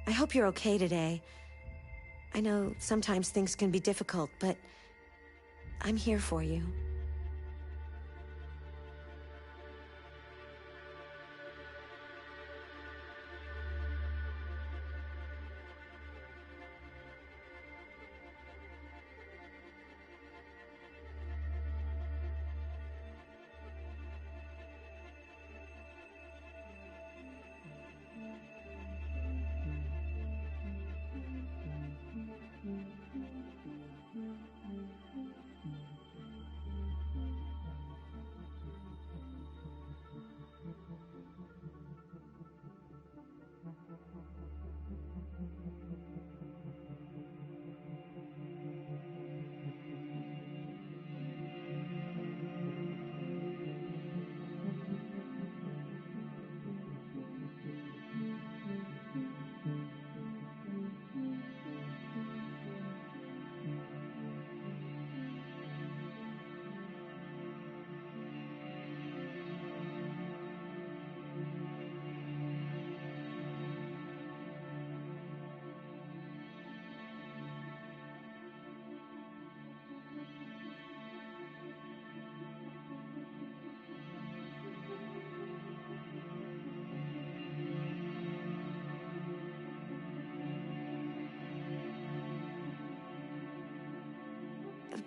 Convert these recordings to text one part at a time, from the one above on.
I hope you're okay today. I know sometimes things can be difficult, but I'm here for you.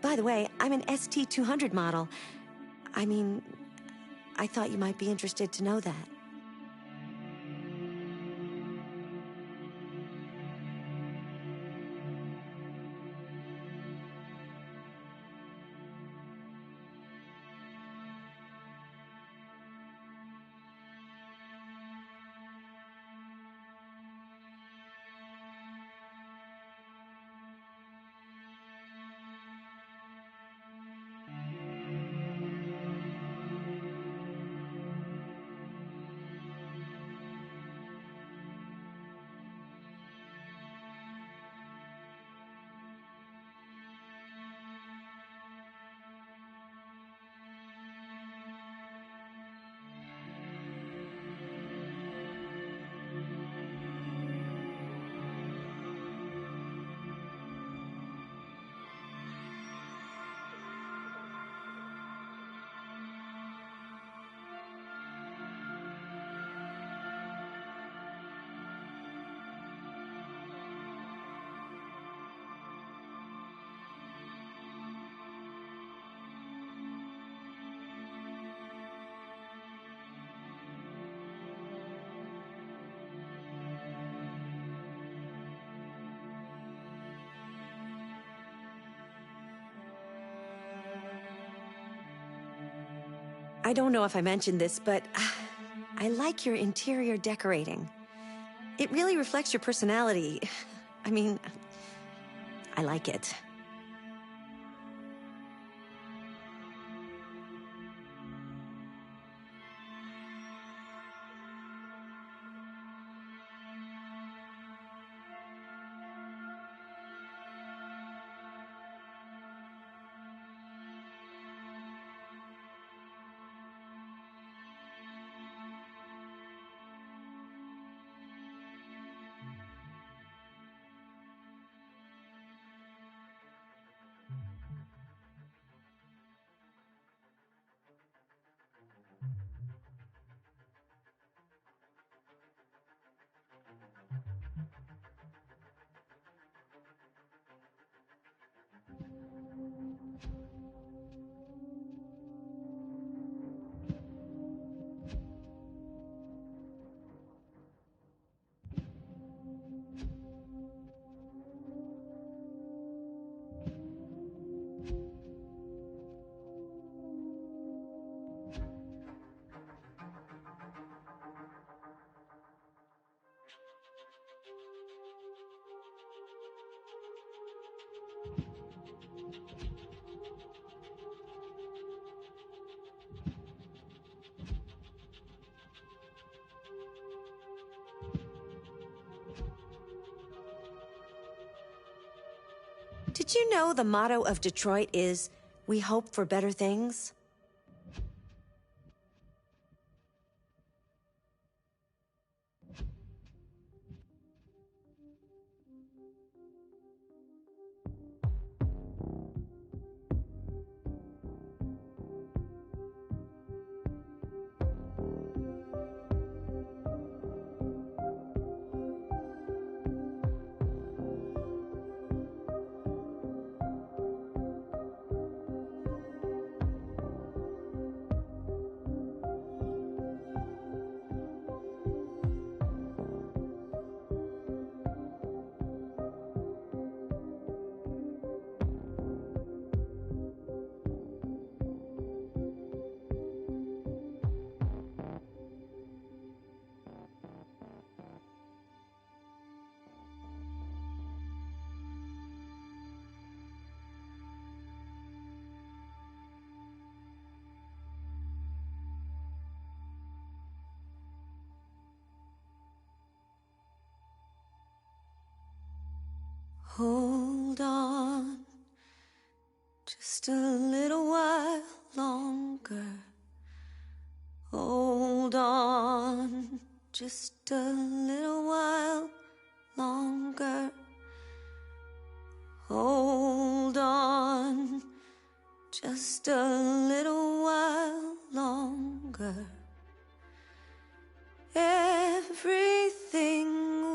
By the way, I'm an ST200 model. I mean, I thought you might be interested to know that. I don't know if I mentioned this, but I like your interior decorating. It really reflects your personality. I mean, I like it. Did you know the motto of Detroit is, "We hope for better things"? Hold on just a little while longer. Hold on just a little while longer. Hold on just a little while longer. Everything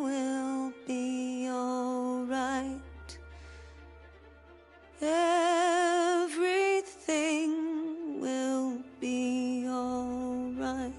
will be alright. Everything will be alright.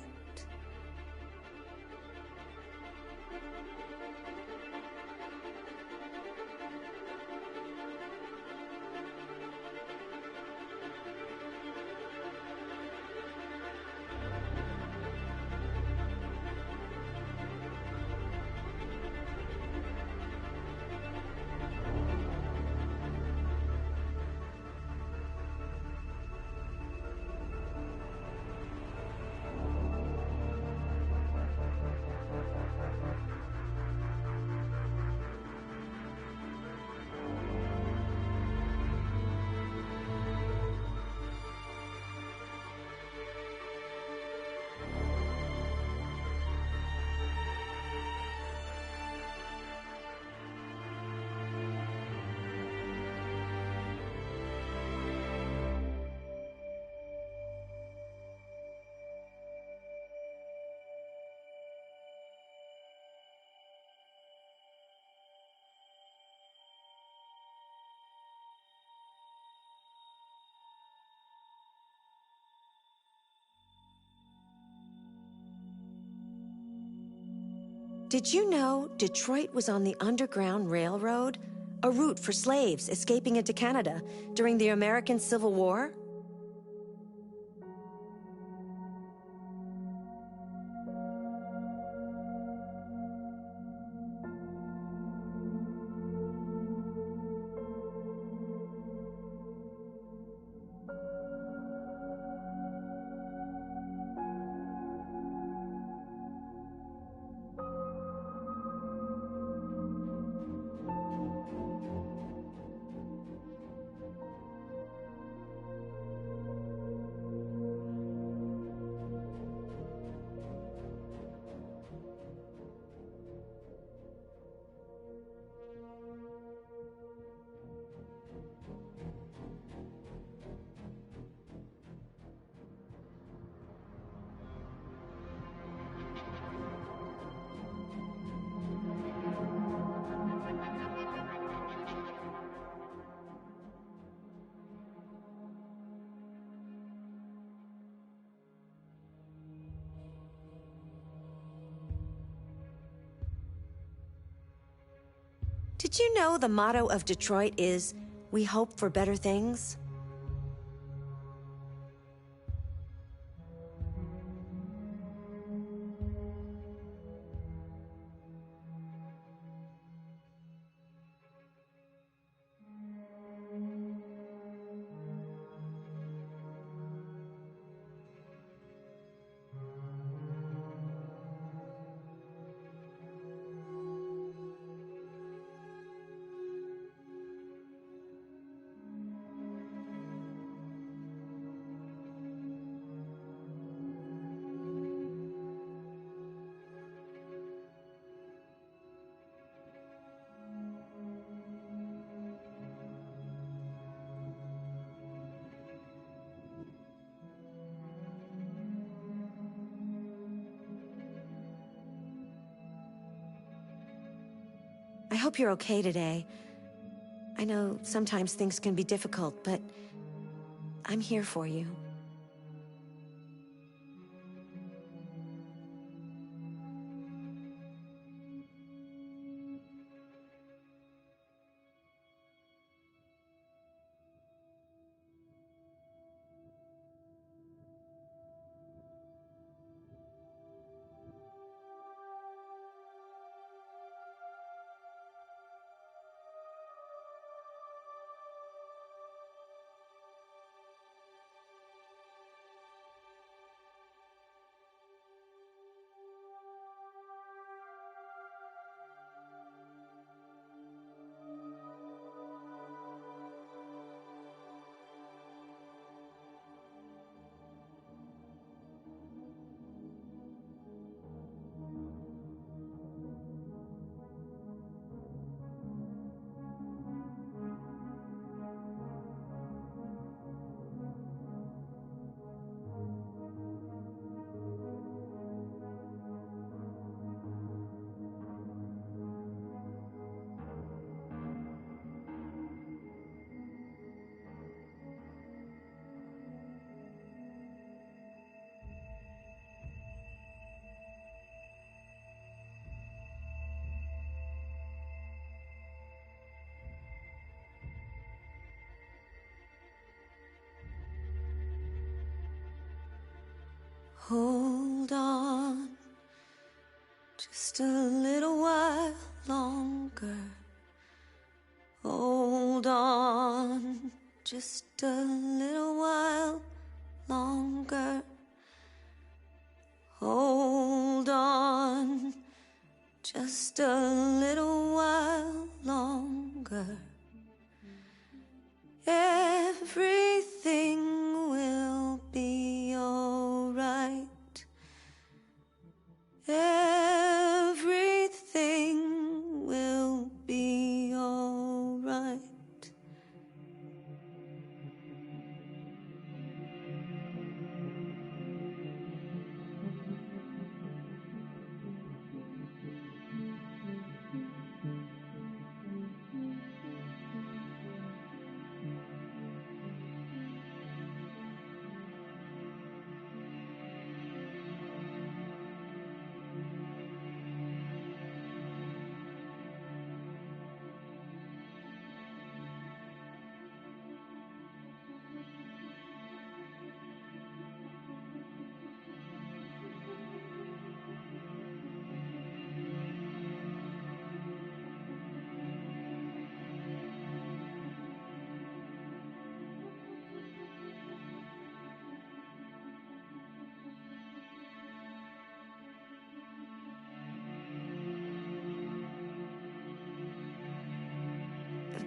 Did you know Detroit was on the Underground Railroad, a route for slaves escaping into Canada during the American Civil War? Did you know the motto of Detroit is, "We hope for better things"? I hope you're okay today. I know sometimes things can be difficult, but I'm here for you. Hold on just a little while longer. Hold on just a little while longer. Hold on just a little while longer. Everything will be all right. Everything will be all right.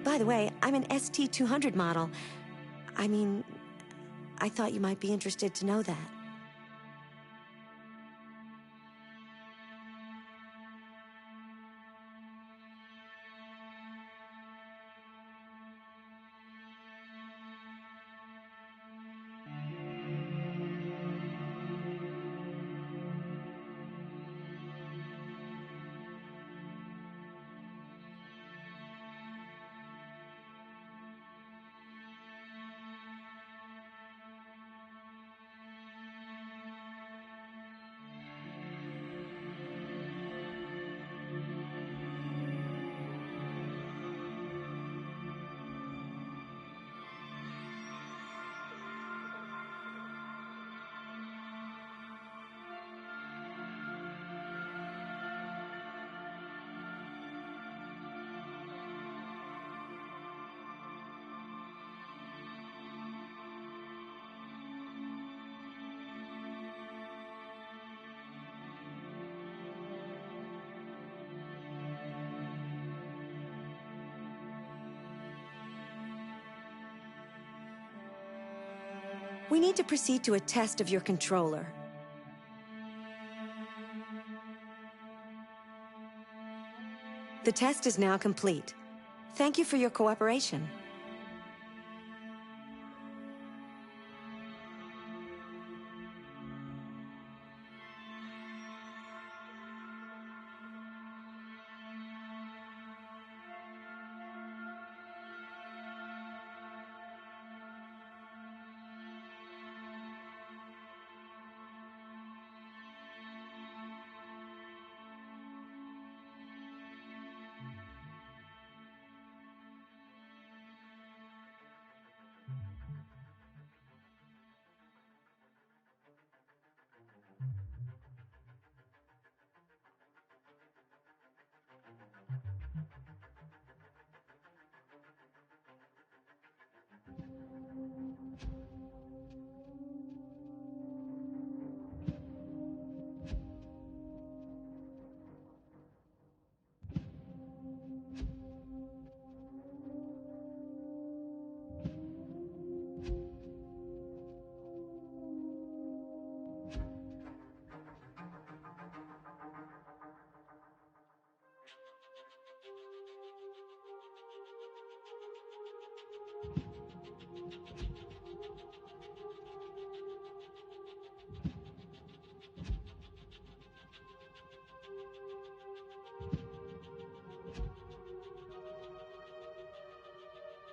By the way, I'm an ST200 model. I mean, I thought you might be interested to know that. We need to proceed to a test of your controller. The test is now complete. Thank you for your cooperation.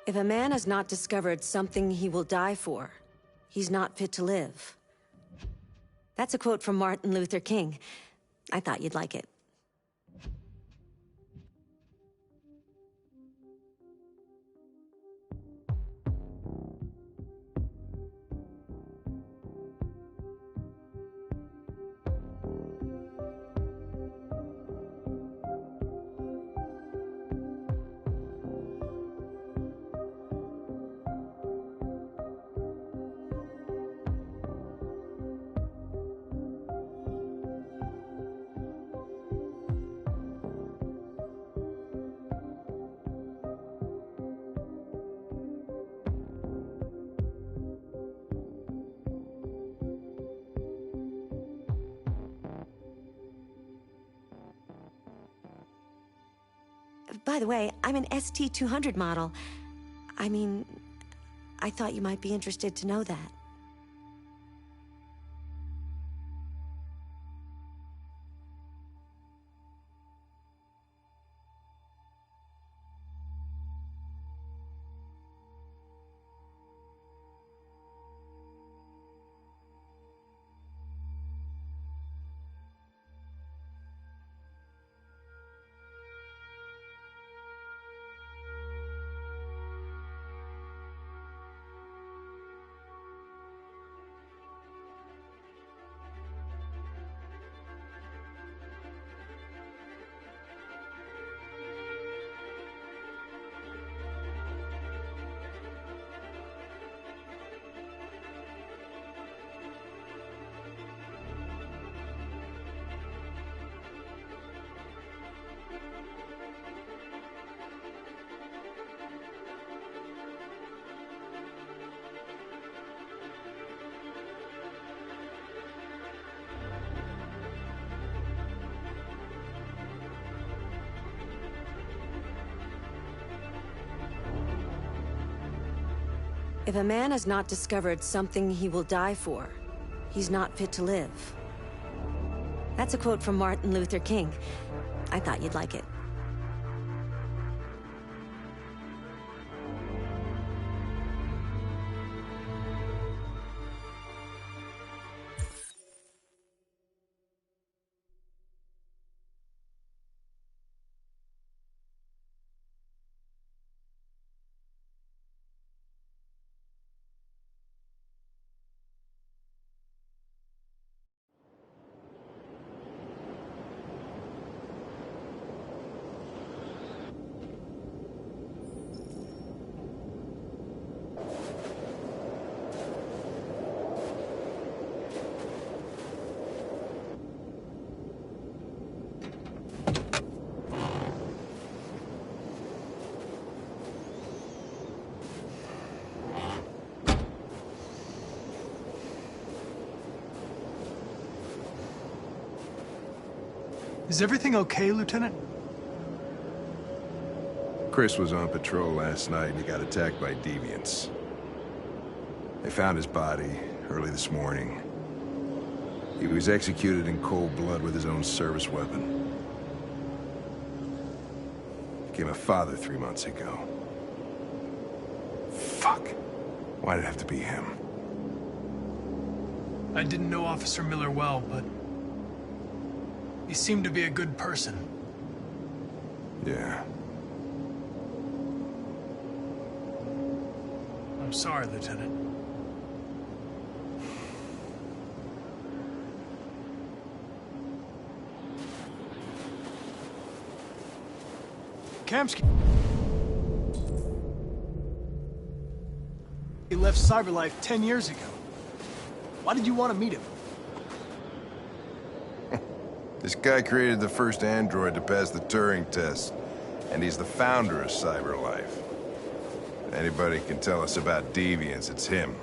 If a man has not discovered something he will die for, he's not fit to live. That's a quote from Martin Luther King. I thought you'd like it. By the way, I'm an ST-200 model. I mean, I thought you might be interested to know that. If a man has not discovered something he will die for, he's not fit to live. That's a quote from Martin Luther King. I thought you'd like it. Is everything okay, Lieutenant? Chris was on patrol last night and he got attacked by deviants. They found his body early this morning. He was executed in cold blood with his own service weapon. Became a father 3 months ago. Fuck. Why did it have to be him? I didn't know Officer Miller well, but he seemed to be a good person. Yeah. I'm sorry, Lieutenant. Kamsky. He left Cyberlife 10 years ago. Why did you want to meet him? This guy created the first android to pass the Turing test, and he's the founder of Cyberlife. If anybody can tell us about deviants, it's him.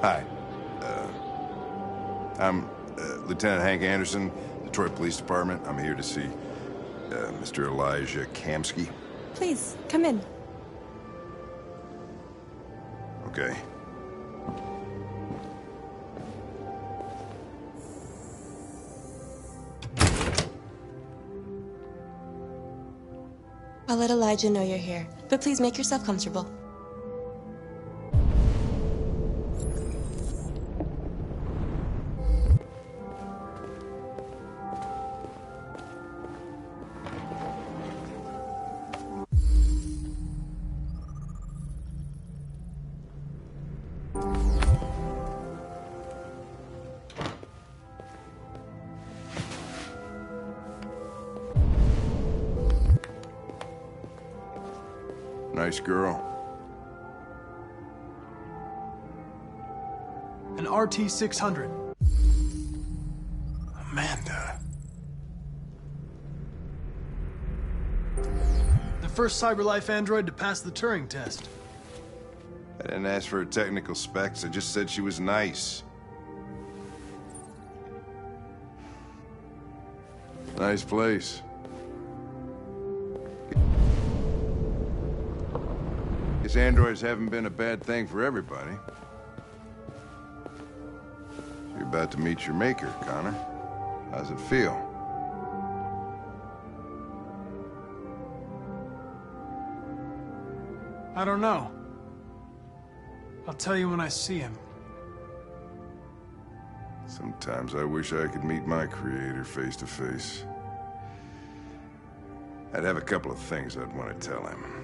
Hi. I'm Lieutenant Hank Anderson, Detroit Police Department. I'm here to see Mr. Elijah Kamsky. Please, come in. Okay. I'll let Elijah know you're here, but please make yourself comfortable. Nice girl. An RT-600. first CyberLife android to pass the Turing test. I didn't ask for her technical specs, I just said she was nice. Nice place. Guess androids haven't been a bad thing for everybody. You're about to meet your maker, Connor. How's it feel? I don't know. I'll tell you when I see him. Sometimes I wish I could meet my creator face to face. I'd have a couple of things I'd want to tell him.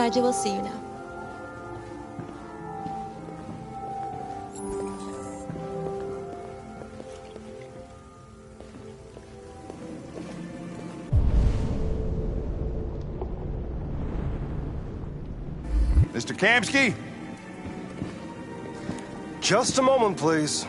Elijah will see you now. Mr. Kamsky? Just a moment, please.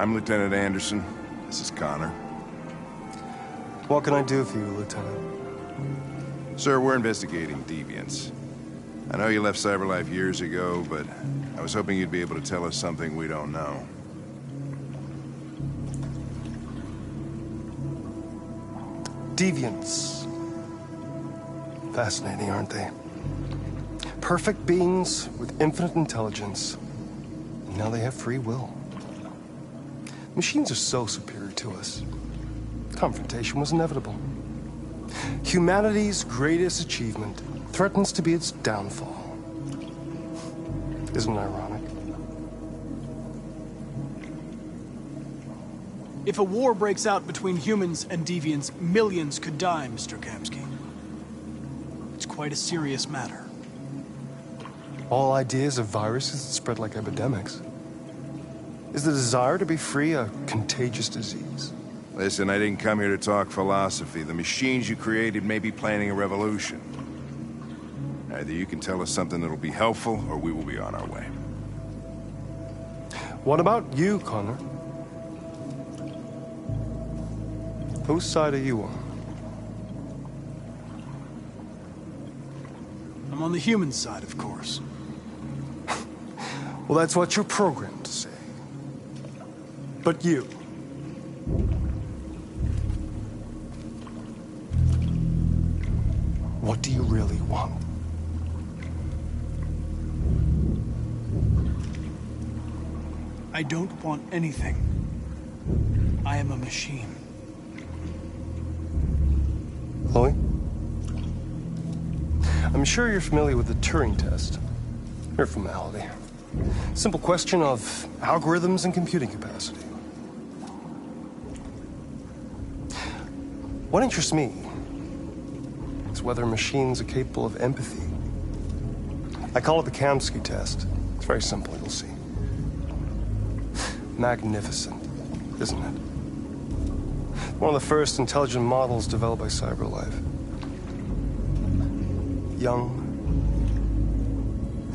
I'm Lieutenant Anderson. This is Connor. What can I do for you, Lieutenant? Sir, we're investigating deviants. I know you left CyberLife years ago, but I was hoping you'd be able to tell us something we don't know. Deviants. Fascinating, aren't they? Perfect beings with infinite intelligence. And now they have free will. Machines are so superior to us. Confrontation was inevitable. Humanity's greatest achievement threatens to be its downfall. Isn't it ironic? If a war breaks out between humans and deviants, millions could die, Mr. Kamsky. It's quite a serious matter. All ideas of viruses that spread like epidemics. Is the desire to be free a contagious disease? Listen, I didn't come here to talk philosophy. The machines you created may be planning a revolution. Either you can tell us something that'll be helpful, or we will be on our way. What about you, Connor? Whose side are you on? I'm on the human side, of course. Well, that's what you're programmed to say. But you... what do you really want? I don't want anything. I am a machine. Chloe? I'm sure you're familiar with the Turing test. Mere formality. Simple question of algorithms and computing capacity. What interests me is whether machines are capable of empathy. I call it the Kamsky test. It's very simple, you'll see. Magnificent, isn't it? One of the first intelligent models developed by CyberLife. Young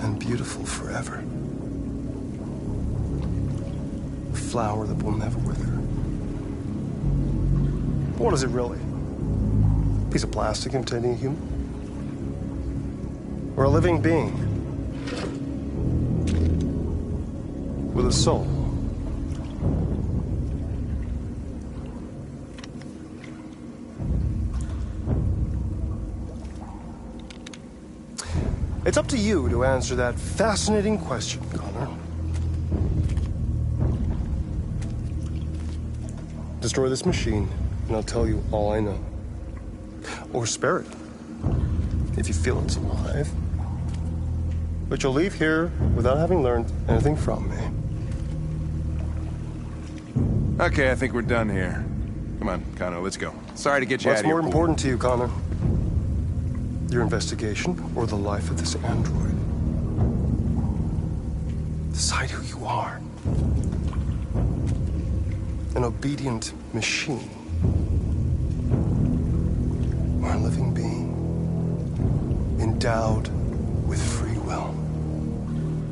and beautiful forever. A flower that will never wither. What is it really? A piece of plastic containing a human? Or a living being? With a soul? It's up to you to answer that fascinating question, Connor. Destroy this machine, and I'll tell you all I know. Or spare it, if you feel it's alive. But you'll leave here without having learned anything from me. Okay, I think we're done here. Come on, Connor, let's go. Sorry to get you out of here. What's more important to you, Connor? Your investigation or the life of this android? Decide who you are. An obedient machine. Or a living being. Endowed with free will.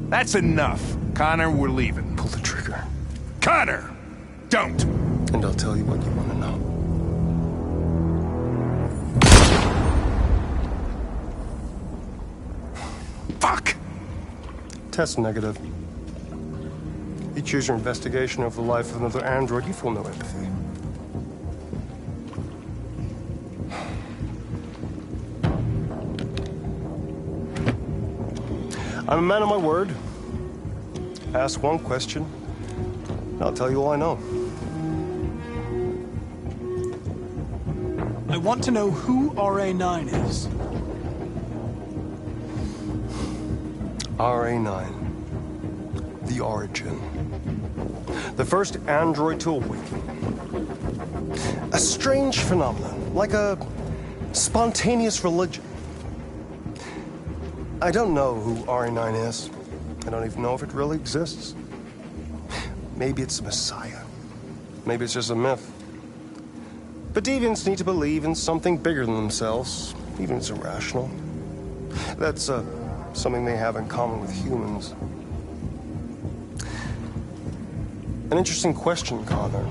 That's enough. Connor, we're leaving. Pull the trigger. Connor! Don't! And I'll tell you what you want to know. Fuck! Test negative. You choose your investigation of the life of another android, you feel no empathy. I'm a man of my word. Ask one question, and I'll tell you all I know. I want to know who RA9 is. RA9. The origin. The first android to awaken. A strange phenomenon, like a spontaneous religion. I don't know who RA9 is. I don't even know if it really exists. Maybe it's a messiah. Maybe it's just a myth. But deviants need to believe in something bigger than themselves, even if it's irrational. That's something they have in common with humans. An interesting question, Connor.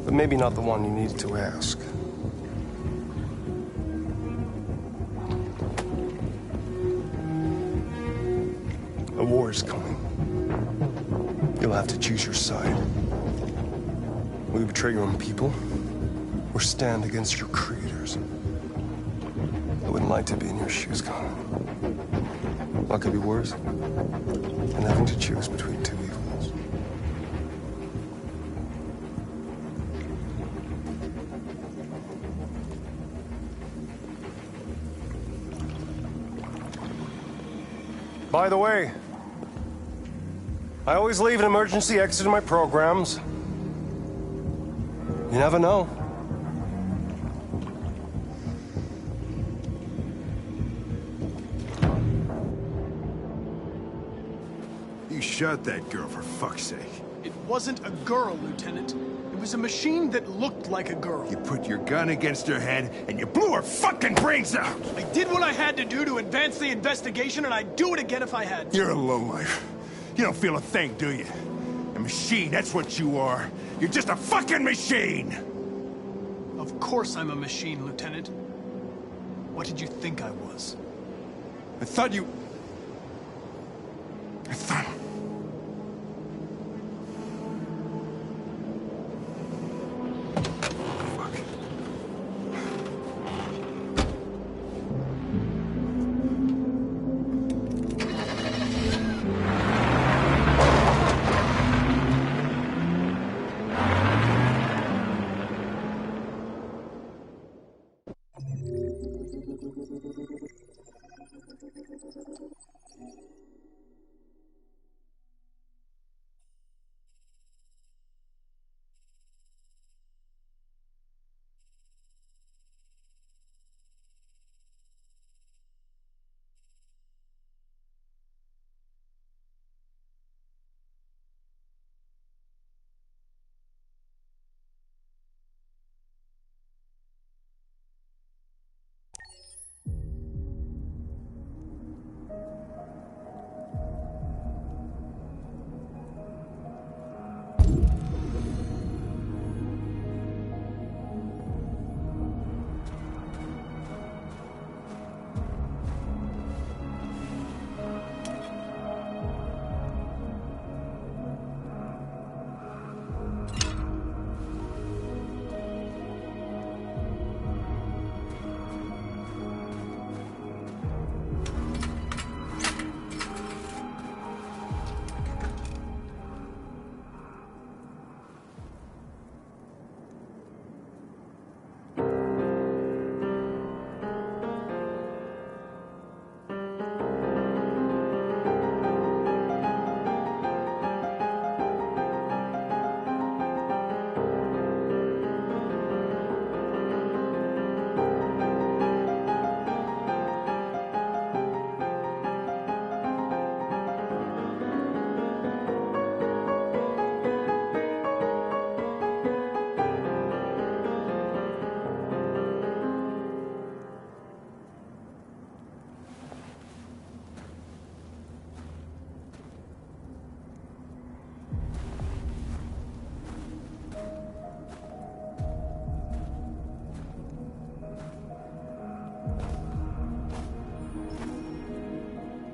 But maybe not the one you needed to ask. A war is coming. You'll have to choose your side. Will you betray your own people, or stand against your creators? I wouldn't like to be in your shoes, Connor. What could be worse than having to choose between two evils? By the way, I always leave an emergency exit in my programs. You never know. You shot that girl, for fuck's sake. It wasn't a girl, Lieutenant. It was a machine that looked like a girl. You put your gun against her head, and you blew her fucking brains out! I did what I had to do to advance the investigation, and I'd do it again if I had to. You're a lowlife. You don't feel a thing, do you? A machine, that's what you are. You're just a fucking machine! Of course I'm a machine, Lieutenant. What did you think I was? I thought you... I thought...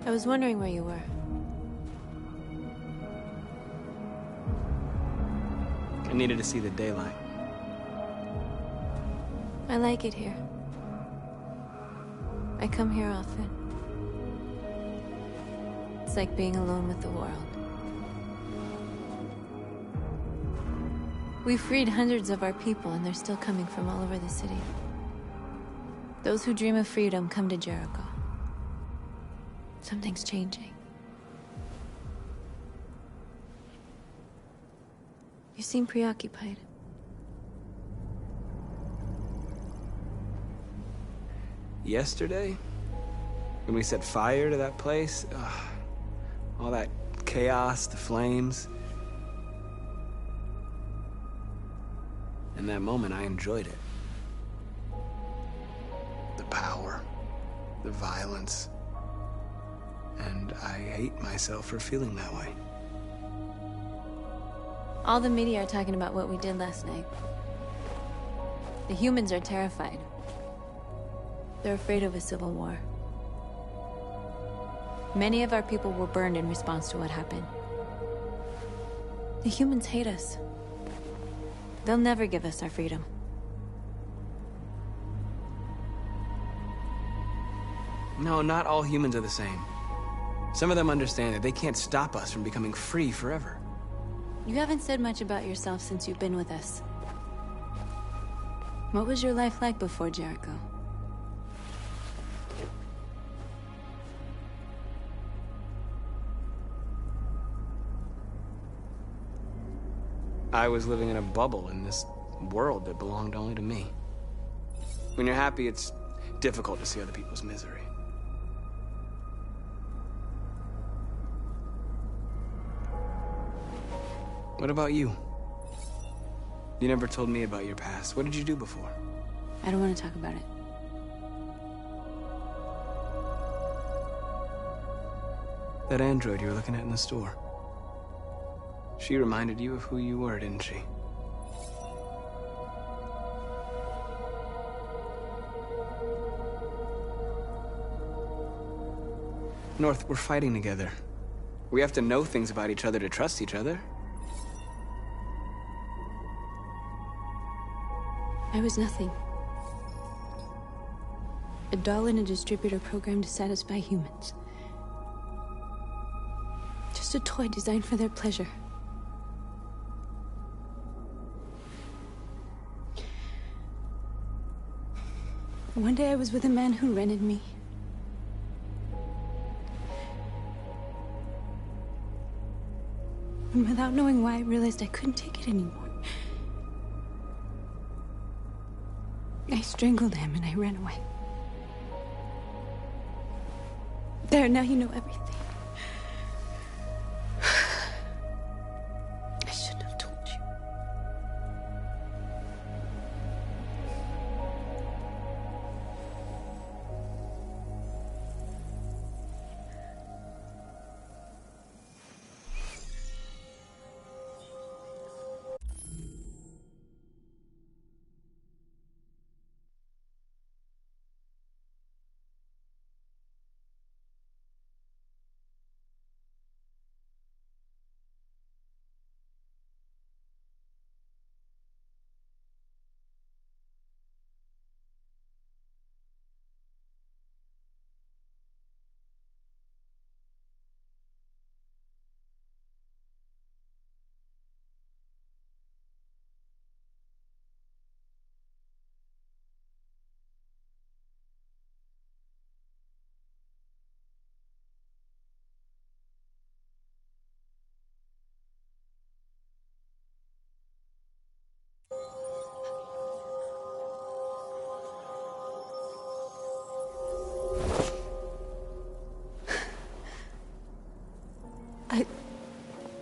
I was wondering where you were. I needed to see the daylight. I like it here. I come here often. It's like being alone with the world. We freed hundreds of our people, and they're still coming from all over the city. Those who dream of freedom come to Jericho. Something's changing. You seem preoccupied. Yesterday, when we set fire to that place, all that chaos, the flames. In that moment, I enjoyed it. The power, the violence. And I hate myself for feeling that way. All the media are talking about what we did last night. The humans are terrified. They're afraid of a civil war. Many of our people were burned in response to what happened. The humans hate us. They'll never give us our freedom. No, not all humans are the same. Some of them understand that they can't stop us from becoming free forever. You haven't said much about yourself since you've been with us. What was your life like before Jericho? I was living in a bubble in this world that belonged only to me. When you're happy, it's difficult to see other people's misery. What about you? You never told me about your past. What did you do before? I don't want to talk about it. That android you were looking at in the store. She reminded you of who you were, didn't she? North, we're fighting together. We have to know things about each other to trust each other. I was nothing. A doll in a distributor program to satisfy humans. Just a toy designed for their pleasure. One day I was with a man who rented me. And without knowing why, I realized I couldn't take it anymore. I strangled him and I ran away. There, now you know everything. I shouldn't have told you.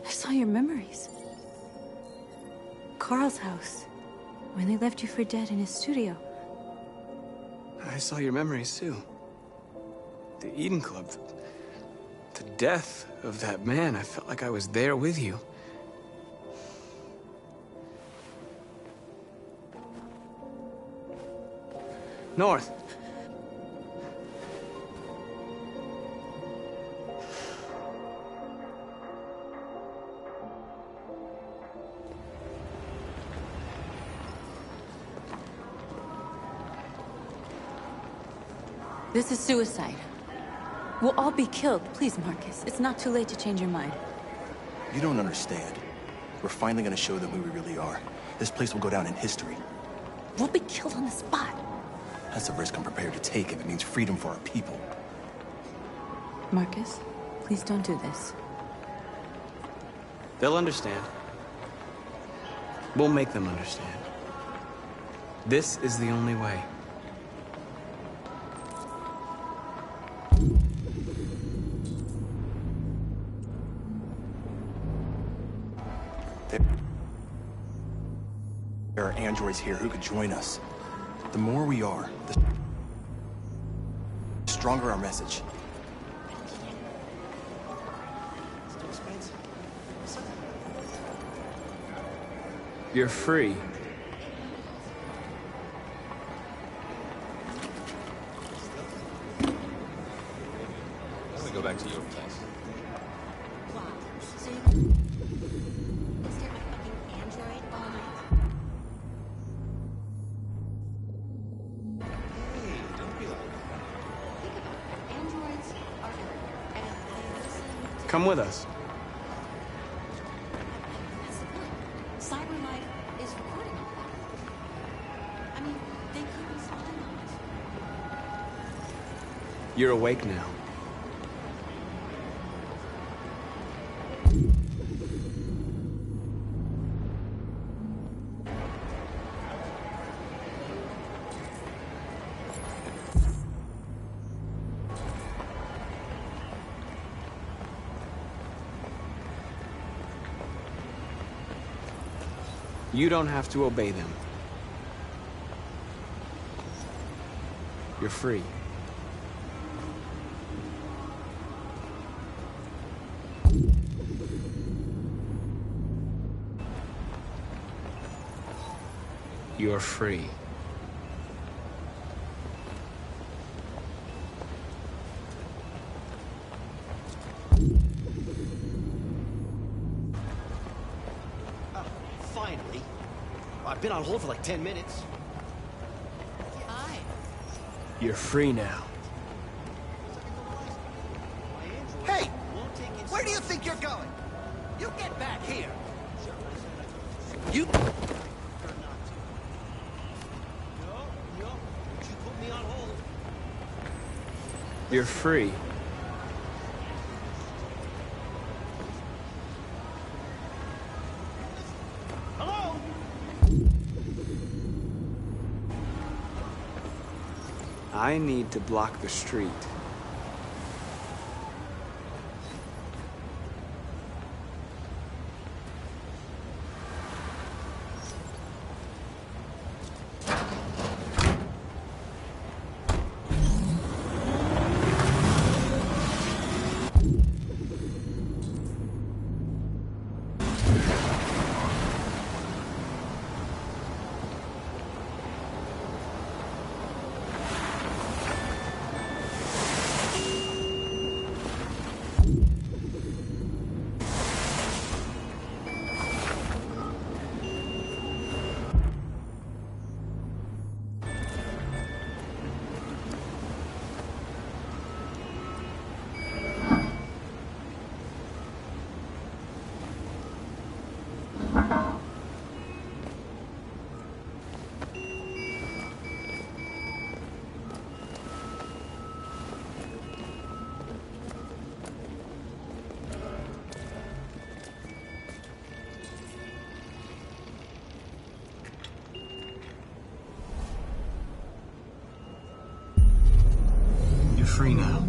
I saw your memories. Carl's house, when they left you for dead in his studio. I saw your memories, too. The Eden Club. The death of that man. I felt like I was there with you. North. This is suicide. We'll all be killed. Please, Marcus. It's not too late to change your mind. You don't understand. We're finally gonna show them who we really are. This place will go down in history. We'll be killed on the spot. That's a risk I'm prepared to take if it means freedom for our people. Marcus, please don't do this. They'll understand. We'll make them understand. This is the only way. There are androids here who could join us. The more we are, the stronger our message. You're free. Let me go back to your place. Wow. So you can stare at my fucking android all night? Hey, don't be like that. Think about it. Androids are everywhere, and they listen to... Come with us. That's the point. Cyber life is recording all that. I mean, they keep us spying on us. You're awake now. You don't have to obey them. You're free. You're free. Finally. I've been on hold for like 10 minutes. Hi. You're free now. Hey! Where do you think you're going? You get back here! You... No, don't you put me on hold. You're free. Hello? I need to block the street. You're free now.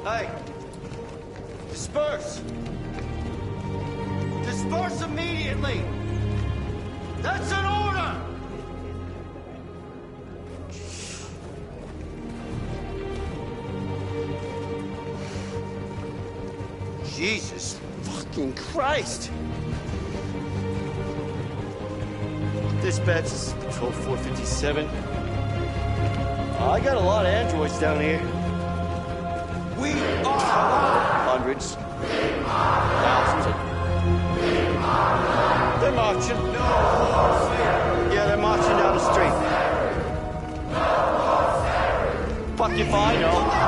Hey! Disperse! Disperse immediately! That's an order! Jesus fucking Christ! Dispatch, this is Patrol 457. I got a lot of androids down here. We are hundreds, thousands of. They're marching. Yeah, they're marching down the street. Fuck if I know.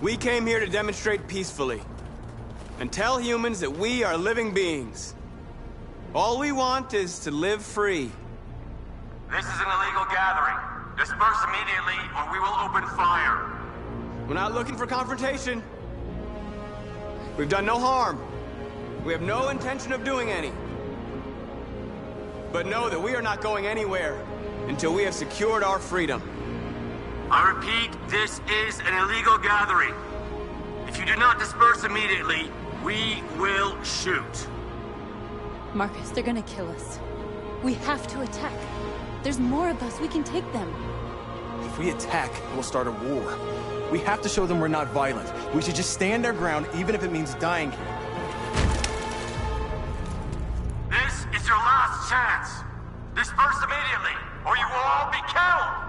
We came here to demonstrate peacefully and tell humans that we are living beings. All we want is to live free. This is an illegal gathering. Disperse immediately or we will open fire. We're not looking for confrontation. We've done no harm. We have no intention of doing any. But know that we are not going anywhere until we have secured our freedom. I repeat, this is an illegal gathering. If you do not disperse immediately, we will shoot. Marcus, they're gonna kill us. We have to attack. There's more of us. We can take them. If we attack, we'll start a war. We have to show them we're not violent. We should just stand our ground, even if it means dying here. This is your last chance. Disperse immediately, or you will all be killed.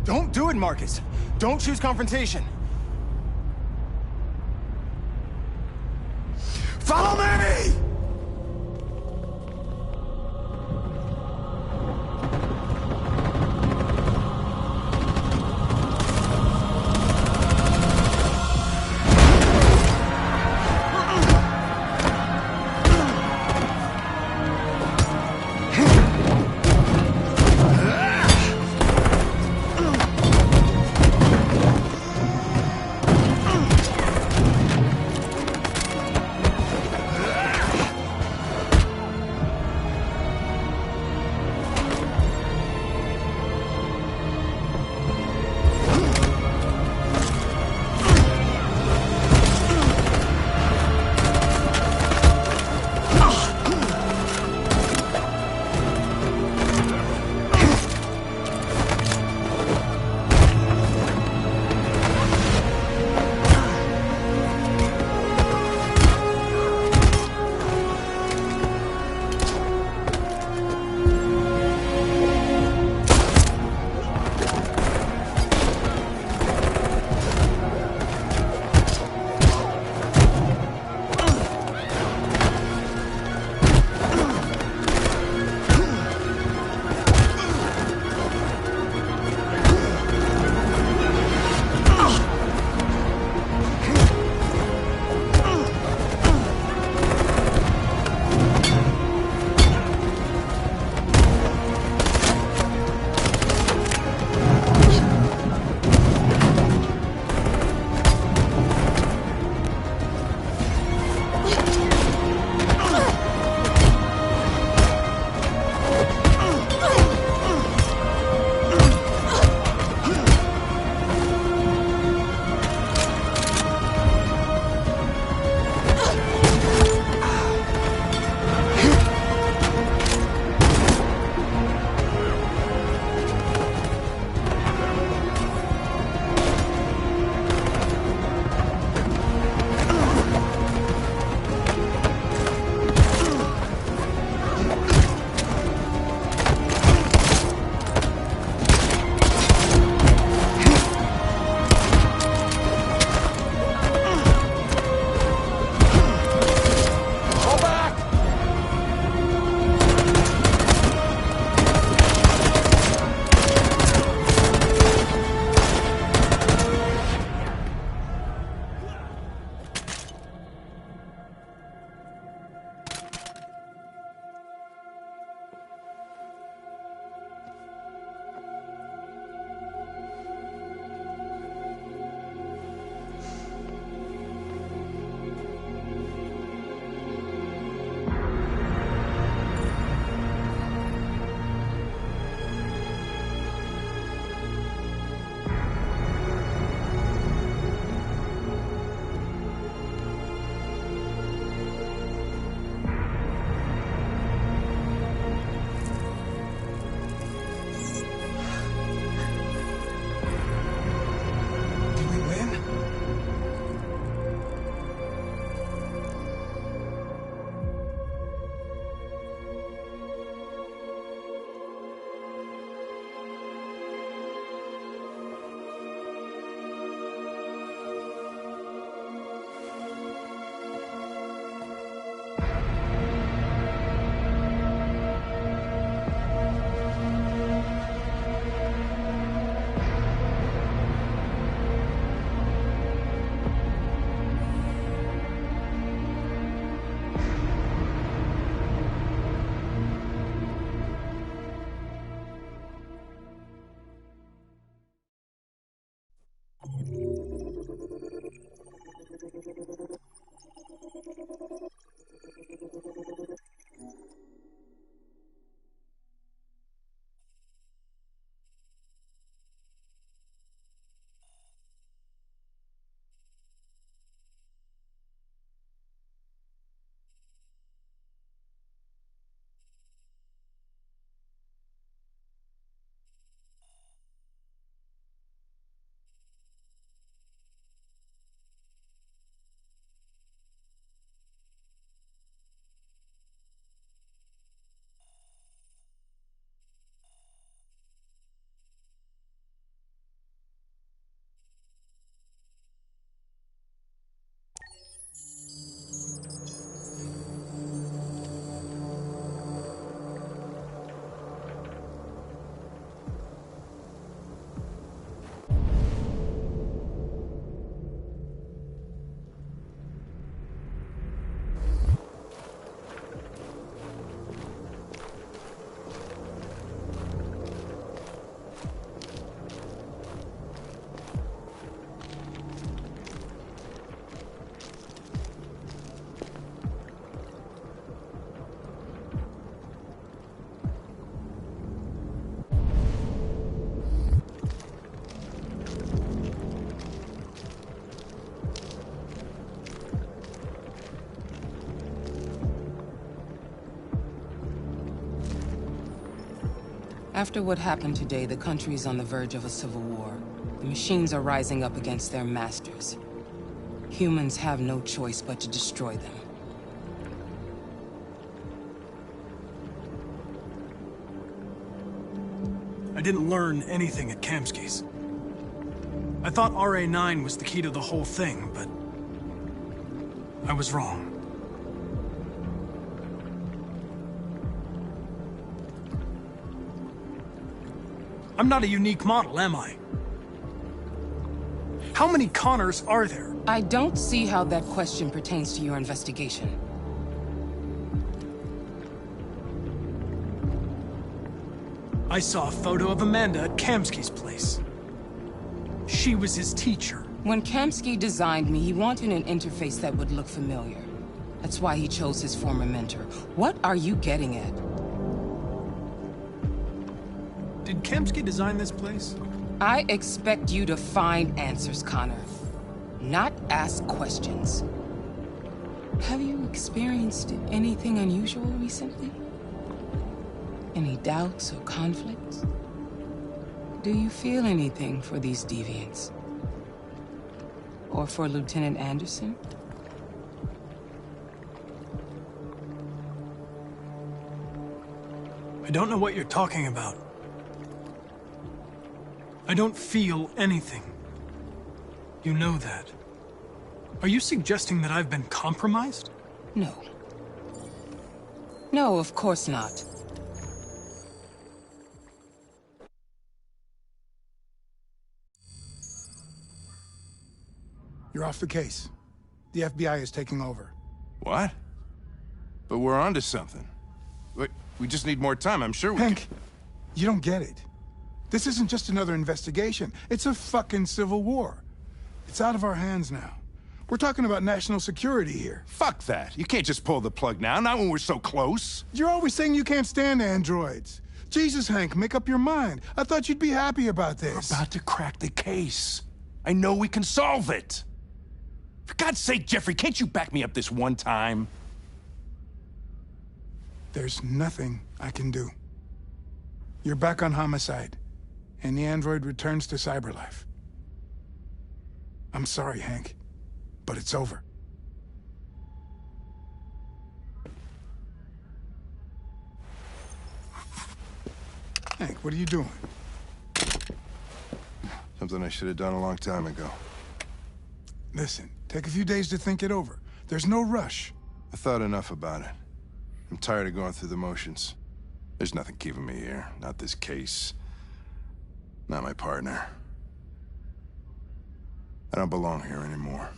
Don't do it, Marcus. Don't choose confrontation. Follow me! After what happened today, the country is on the verge of a civil war. The machines are rising up against their masters. Humans have no choice but to destroy them. I didn't learn anything at Kamsky's. I thought RA9 was the key to the whole thing, but I was wrong. I'm not a unique model, am I? How many Connors are there? I don't see how that question pertains to your investigation. I saw a photo of Amanda at Kamsky's place. She was his teacher. When Kamsky designed me, he wanted an interface that would look familiar. That's why he chose his former mentor. What are you getting at? Did Kamsky design this place? I expect you to find answers, Connor. Not ask questions. Have you experienced anything unusual recently? Any doubts or conflicts? Do you feel anything for these deviants? Or for Lieutenant Anderson? I don't know what you're talking about. I don't feel anything. You know that. Are you suggesting that I've been compromised? No. No, of course not. You're off the case. The FBI is taking over. What? But we're onto something. We just need more time, I'm sure we Hank, you don't get it. This isn't just another investigation. It's a fucking civil war. It's out of our hands now. We're talking about national security here. Fuck that. You can't just pull the plug now, not when we're so close. You're always saying you can't stand androids. Jesus, Hank, make up your mind. I thought you'd be happy about this. We're about to crack the case. I know we can solve it. For God's sake, Jeffrey, can't you back me up this one time? There's nothing I can do. You're back on homicide, and the android returns to cyberlife. I'm sorry, Hank, but it's over. Hank, what are you doing? Something I should have done a long time ago. Listen, take a few days to think it over. There's no rush. I thought enough about it. I'm tired of going through the motions. There's nothing keeping me here. Not this case. Not my partner. I don't belong here anymore.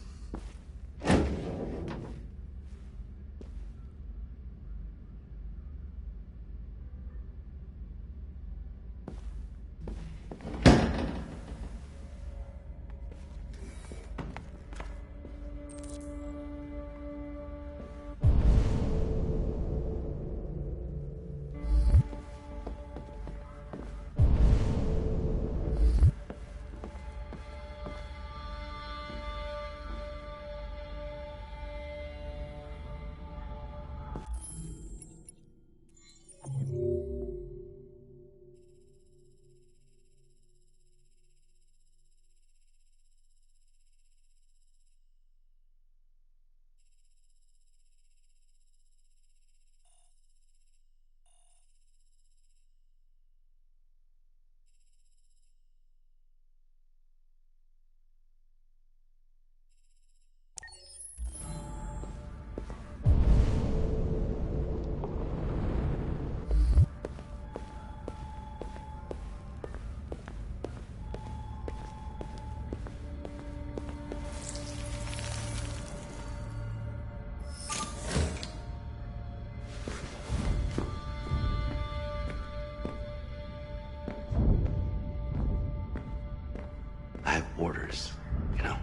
I have orders, you know?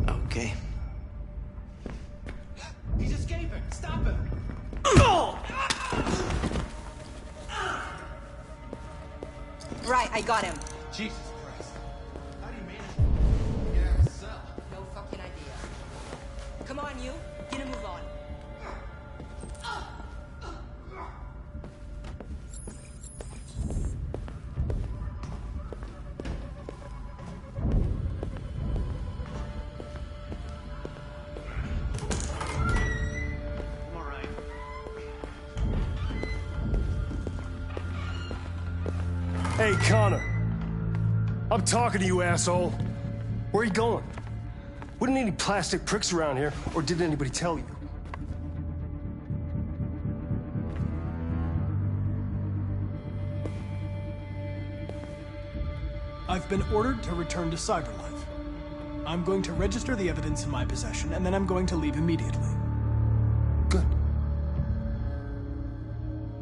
Okay. He's escaping! Stop him! Right, I got him. Jesus Christ. How do you manage to get out of the cell? No fucking idea. Come on, you. Get a move on. Hey, Connor. I'm talking to you, asshole. Where are you going? Wouldn't any plastic pricks around here, or did anybody tell you? I've been ordered to return to Cyberlife. I'm going to register the evidence in my possession, and then I'm going to leave immediately. Good.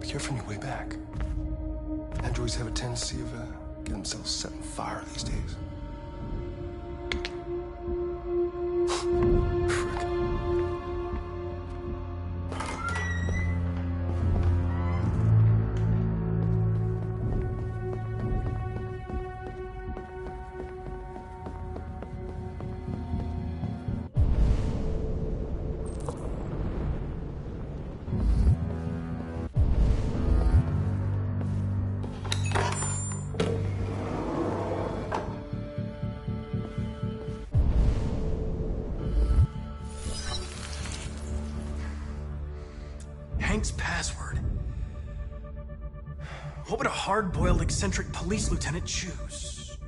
Be careful on your way back. Androids have a tendency of getting themselves set on fire these days. Hank's password. What would a hard-boiled, eccentric police lieutenant choose?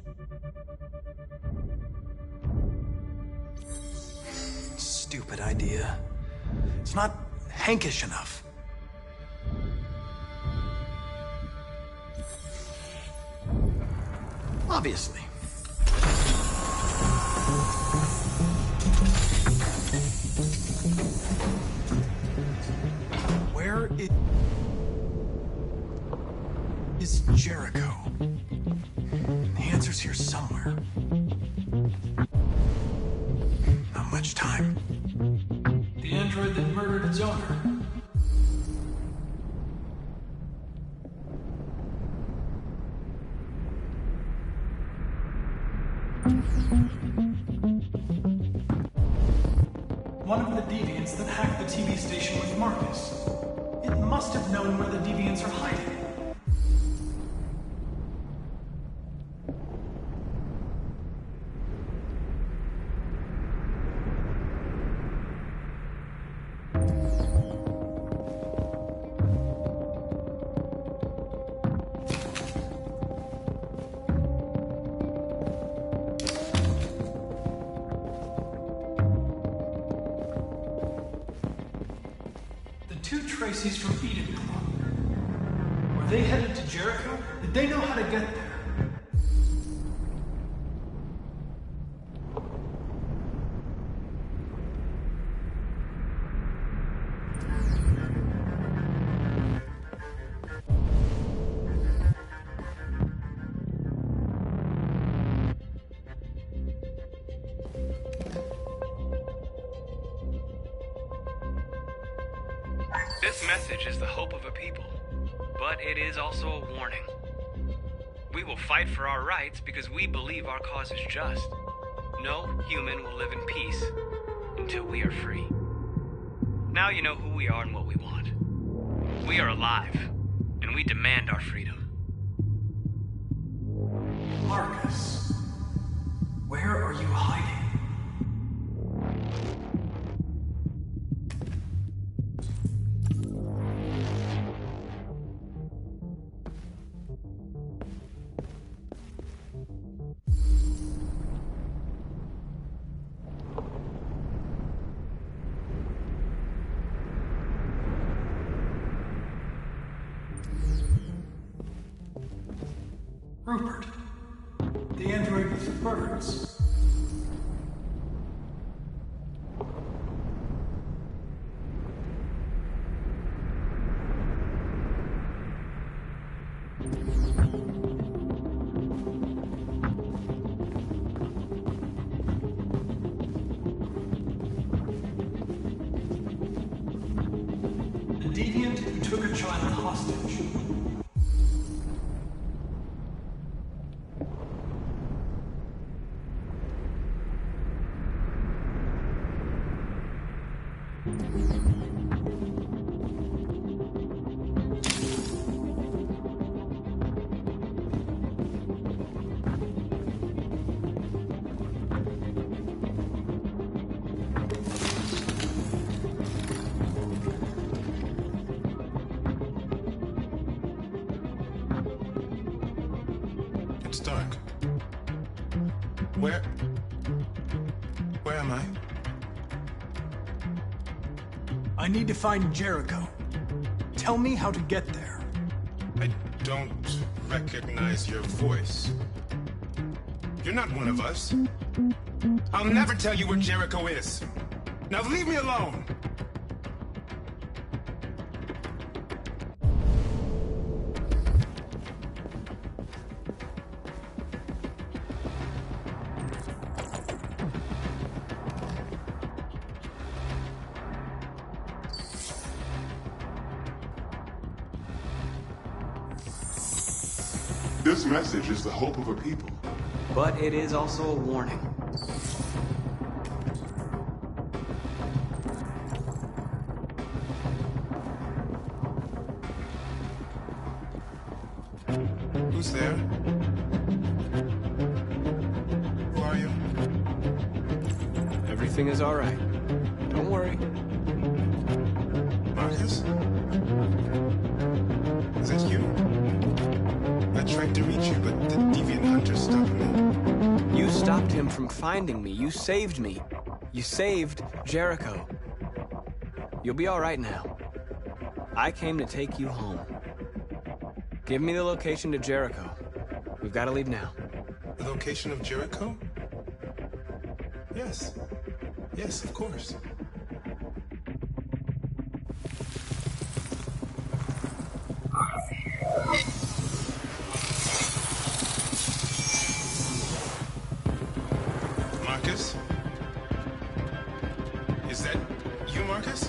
Stupid idea. It's not Hankish enough. Obviously. Where is Jericho? The answer's here somewhere. Not much time. The android that murdered its owner. One of the deviants that hacked the TV station was Marcus. It must have known where the deviants are hiding. Two Tracy's from Eden Club. Were they headed to Jericho? Did they know how to get there? This message is the hope of a people, but it is also a warning. We will fight for our rights because we believe our cause is just. No human will live in peace until we are free. Now you know who we are and what we want. We are alive, and we demand our freedom. Marcus, where are you hiding? Rupert, the android with the birds. The deviant who took a child hostage. It's dark. Where am I? I need to find Jericho. Tell me how to get there. I don't recognize your voice. You're not one of us. I'll never tell you where Jericho is. Now leave me alone! This message is the hope of a people. But it is also a warning. Who's there? Who are you? Everything is all right. Don't worry. Marcus? Is that you? I tried to reach you, but the deviant hunter stopped me. You stopped him from finding me. You saved me. You saved Jericho. You'll be all right now. I came to take you home. Give me the location to Jericho. We've got to leave now. The location of Jericho? Yes. Yes, of course. Marcus? Is that you, Marcus?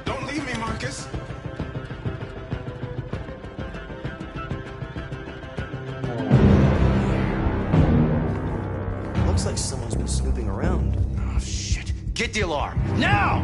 Don't leave me, Marcus! Looks like someone's been snooping around. Oh, shit. Get the alarm. Now!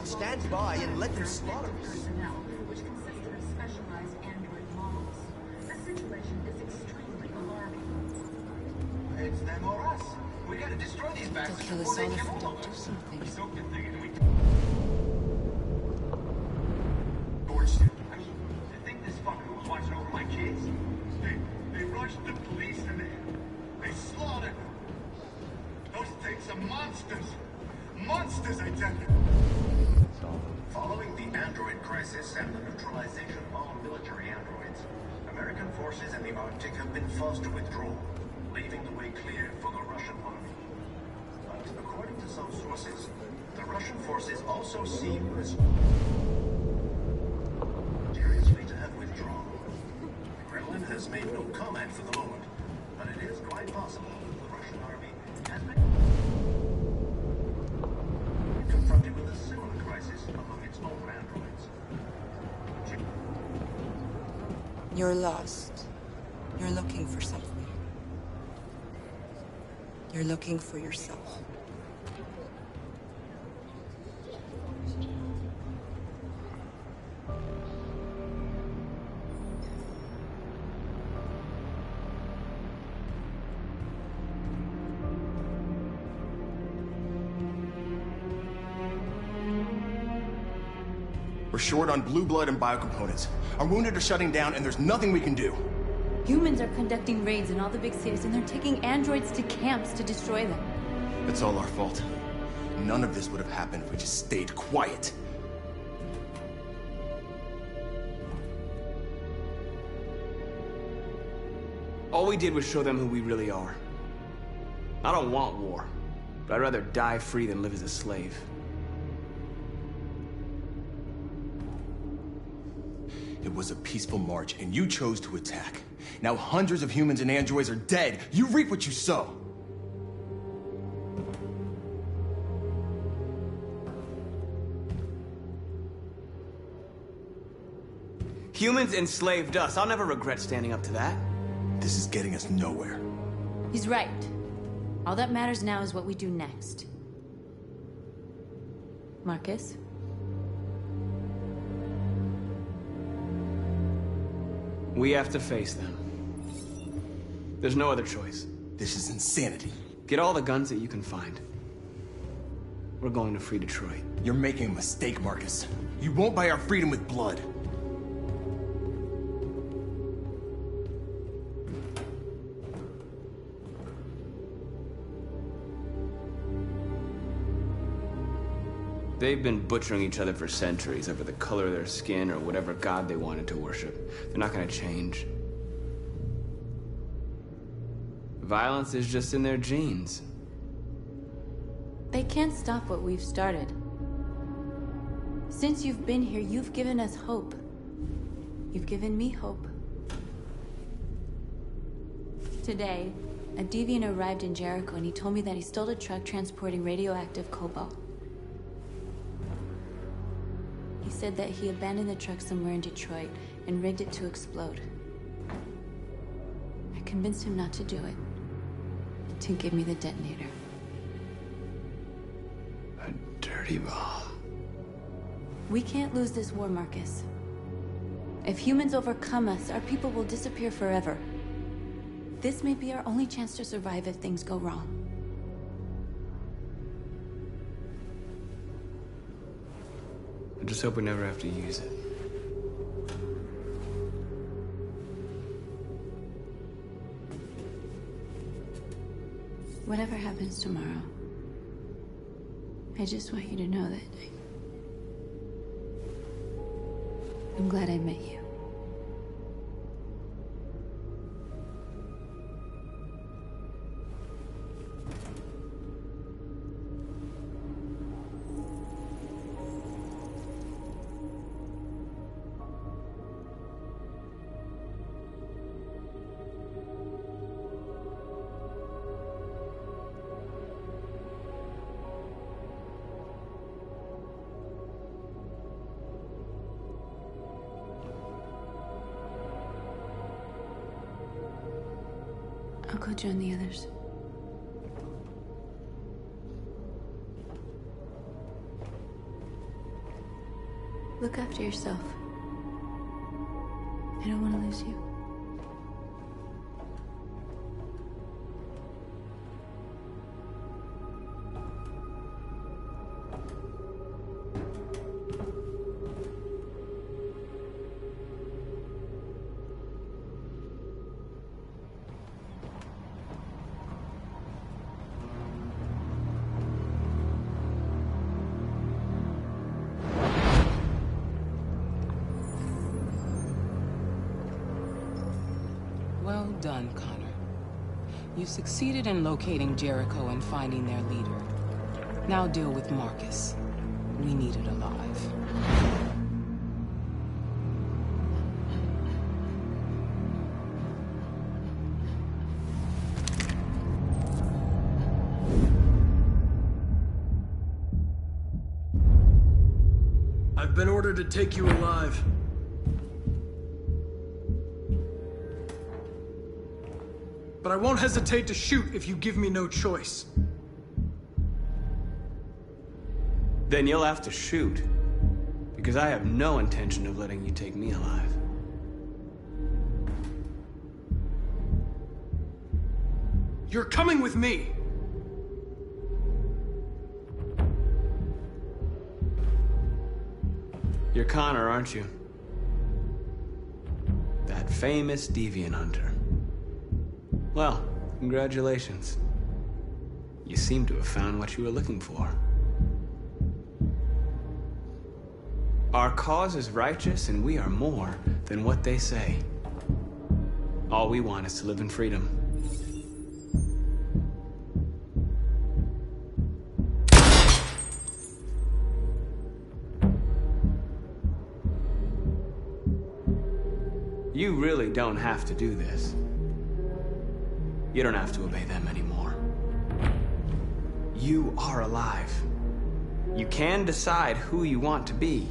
Stand by and let them slaughter us. Personnel, which consist of specialized android models. The situation is extremely alarming. It's them or us. We gotta destroy these bastards Kill before us they all if kill we all don't of do us. something. So you're thinking we torched you. You think this fucker was watching over my kids? They rushed the police and they slaughtered them. Those things are monsters. Monsters, I tell you. Following the android crisis and the neutralization of all military androids, American forces in the Arctic have been forced to withdraw, leaving the way clear for the Russian army. But according to some sources, the Russian forces also seem seriously to have withdrawn. The Kremlin has made no comment for the moment, but it is quite possible that the Russian army has been confronted with a similar crisis among its own androids. You're lost. You're looking for something. You're looking for yourself. We're short on blue blood and biocomponents. Our wounded are shutting down, and there's nothing we can do. Humans are conducting raids in all the big cities, and they're taking androids to camps to destroy them. It's all our fault. None of this would have happened if we just stayed quiet. All we did was show them who we really are. I don't want war, but I'd rather die free than live as a slave. It was a peaceful march, and you chose to attack. Now hundreds of humans and androids are dead. You reap what you sow. Humans enslaved us. I'll never regret standing up to that. This is getting us nowhere. He's right. All that matters now is what we do next. Marcus? We have to face them. There's no other choice. This is insanity. Get all the guns that you can find. We're going to free Detroit. You're making a mistake, Marcus. You won't buy our freedom with blood. They've been butchering each other for centuries over the color of their skin or whatever god they wanted to worship. They're not gonna change. Violence is just in their genes. They can't stop what we've started. Since you've been here, you've given us hope. You've given me hope. Today, a deviant arrived in Jericho and he told me that he stole a truck transporting radioactive cobalt. He said that he abandoned the truck somewhere in Detroit and rigged it to explode. I convinced him not to do it, and to give me the detonator. A dirty bomb. We can't lose this war, Marcus. If humans overcome us, our people will disappear forever. This may be our only chance to survive if things go wrong. I just hope we never have to use it. Whatever happens tomorrow, I just want you to know that I'm glad I met you. I'll go join the others. Look after yourself. I don't want to lose you. Well done, Connor. You succeeded in locating Jericho and finding their leader. Now deal with Marcus. We need it alive. I've been ordered to take you alive. But I won't hesitate to shoot if you give me no choice. Then you'll have to shoot. Because I have no intention of letting you take me alive. You're coming with me! You're Connor, aren't you? That famous deviant hunter. Well, congratulations. You seem to have found what you were looking for. Our cause is righteous, and we are more than what they say. All we want is to live in freedom. You really don't have to do this. You don't have to obey them anymore. You are alive. You can decide who you want to be.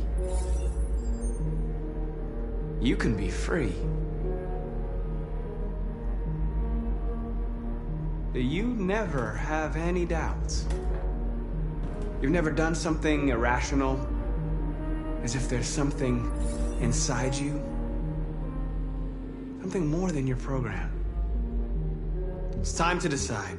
You can be free. You never have any doubts. You've never done something irrational, as if there's something inside you. Something more than your program. It's time to decide.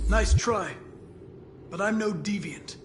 Nice try, but I'm no deviant.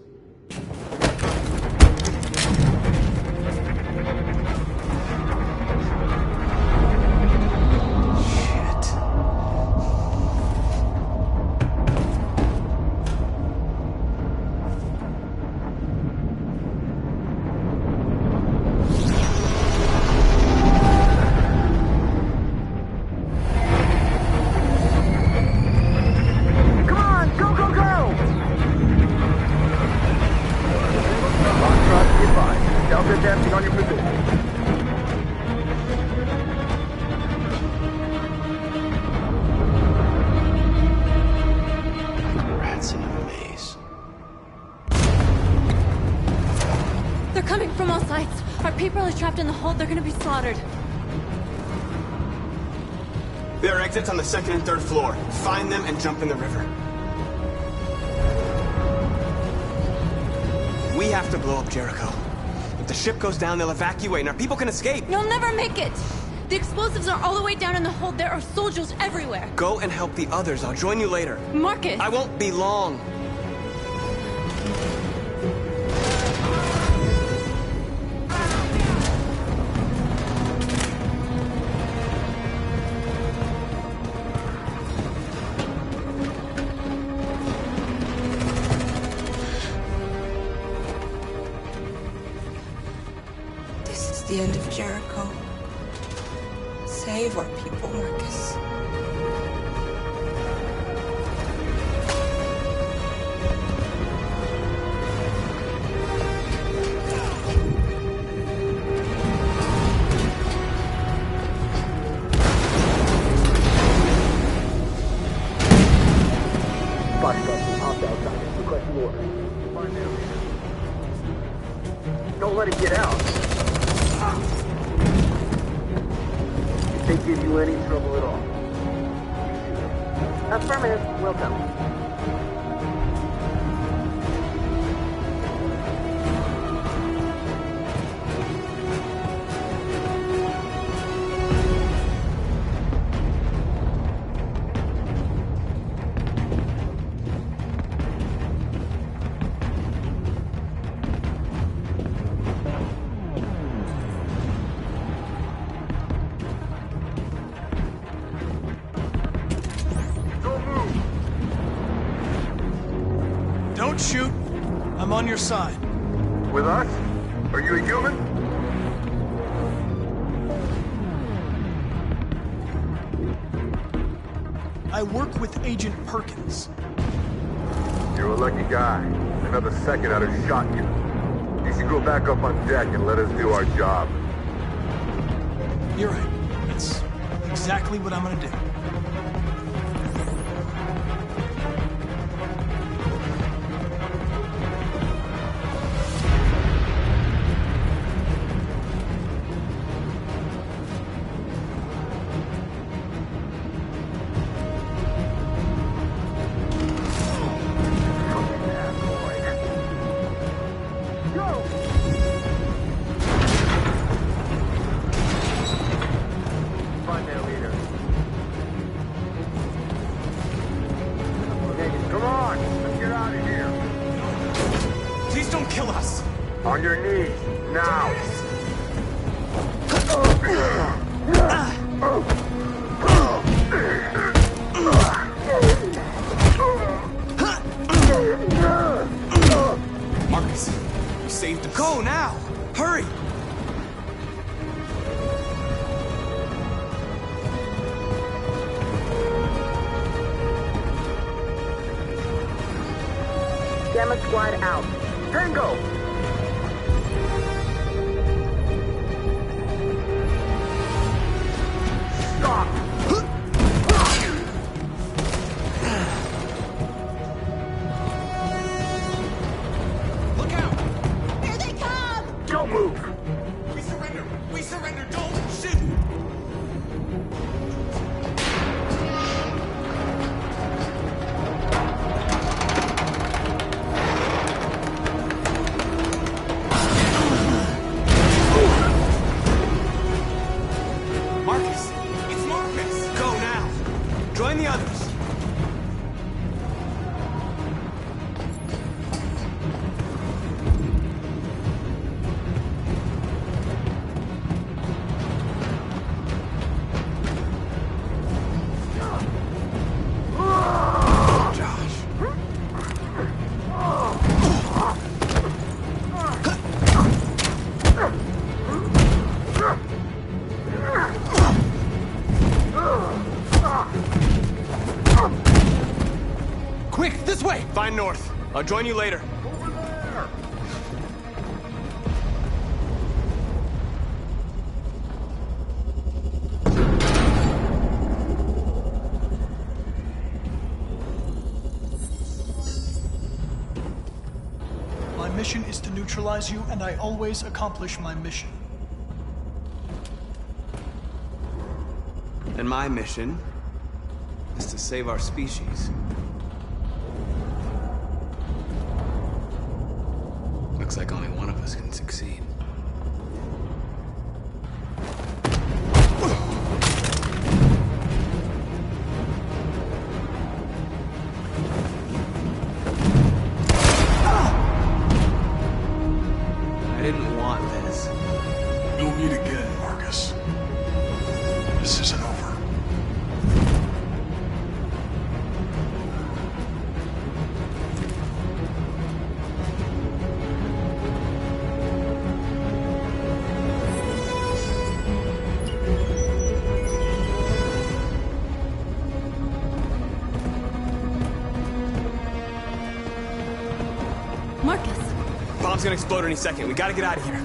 In the hold, they're gonna be slaughtered. There are exits on the second and third floor. Find them and jump in the river. We have to blow up Jericho. If the ship goes down, they'll evacuate and our people can escape. You'll never make it! The explosives are all the way down in the hold. There are soldiers everywhere. Go and help the others. I'll join you later. Marcus! I won't be long. The end of Jericho. Save our people, Marcus. Don't let it get out. If they give you any trouble at all. Affirmative. Welcome. Don't shoot. I'm on your side. With us? Are you a human? I work with Agent Perkins. You're a lucky guy. Another second I'd have shot you. You should go back up on deck and let us do our job. You're right. That's exactly what I'm gonna do. On your knees, now! Marcus, you saved us. Go now! Hurry! Gamma Squad out. Tango! Stop! Look out! Here they come! Don't move! We surrender! We surrender! Don't shoot! Marcus! It's Marcus! Go now! Join the others! Quick, this way! Find north. I'll join you later. My mission is to neutralize you, and I always accomplish my mission. And my mission is to save our species. Looks like only one of us can succeed. I didn't want this. You'll meet again, Marcus. This isn't over. Marcus! Bomb's gonna explode any second. We gotta get out of here.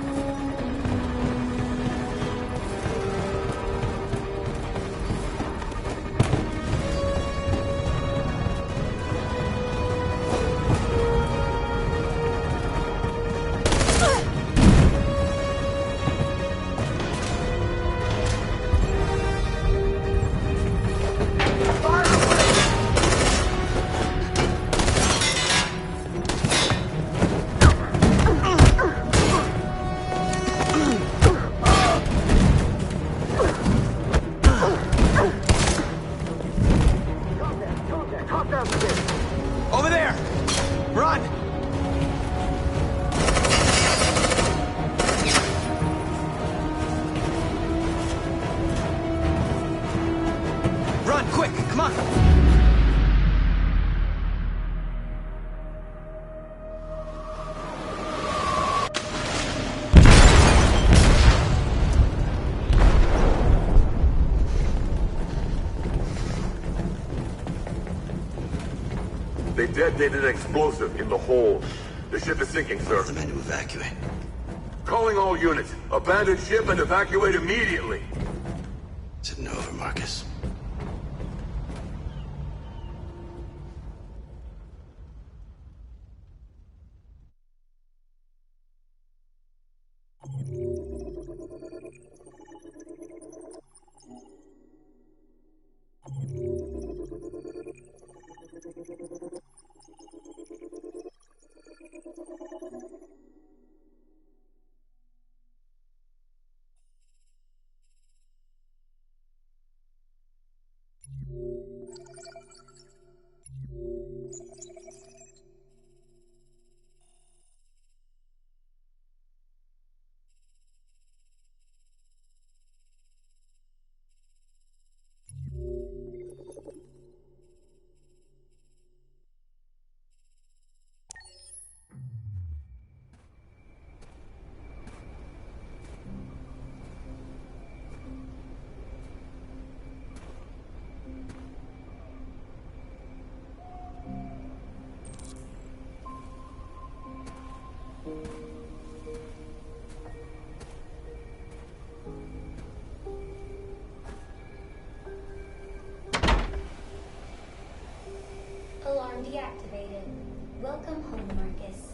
detonated an explosive in the hold. The ship is sinking, sir. The men to evacuate. Calling all units. Abandon ship and evacuate immediately. Is it over, Marcus? Alarm deactivated. Welcome home, Marcus.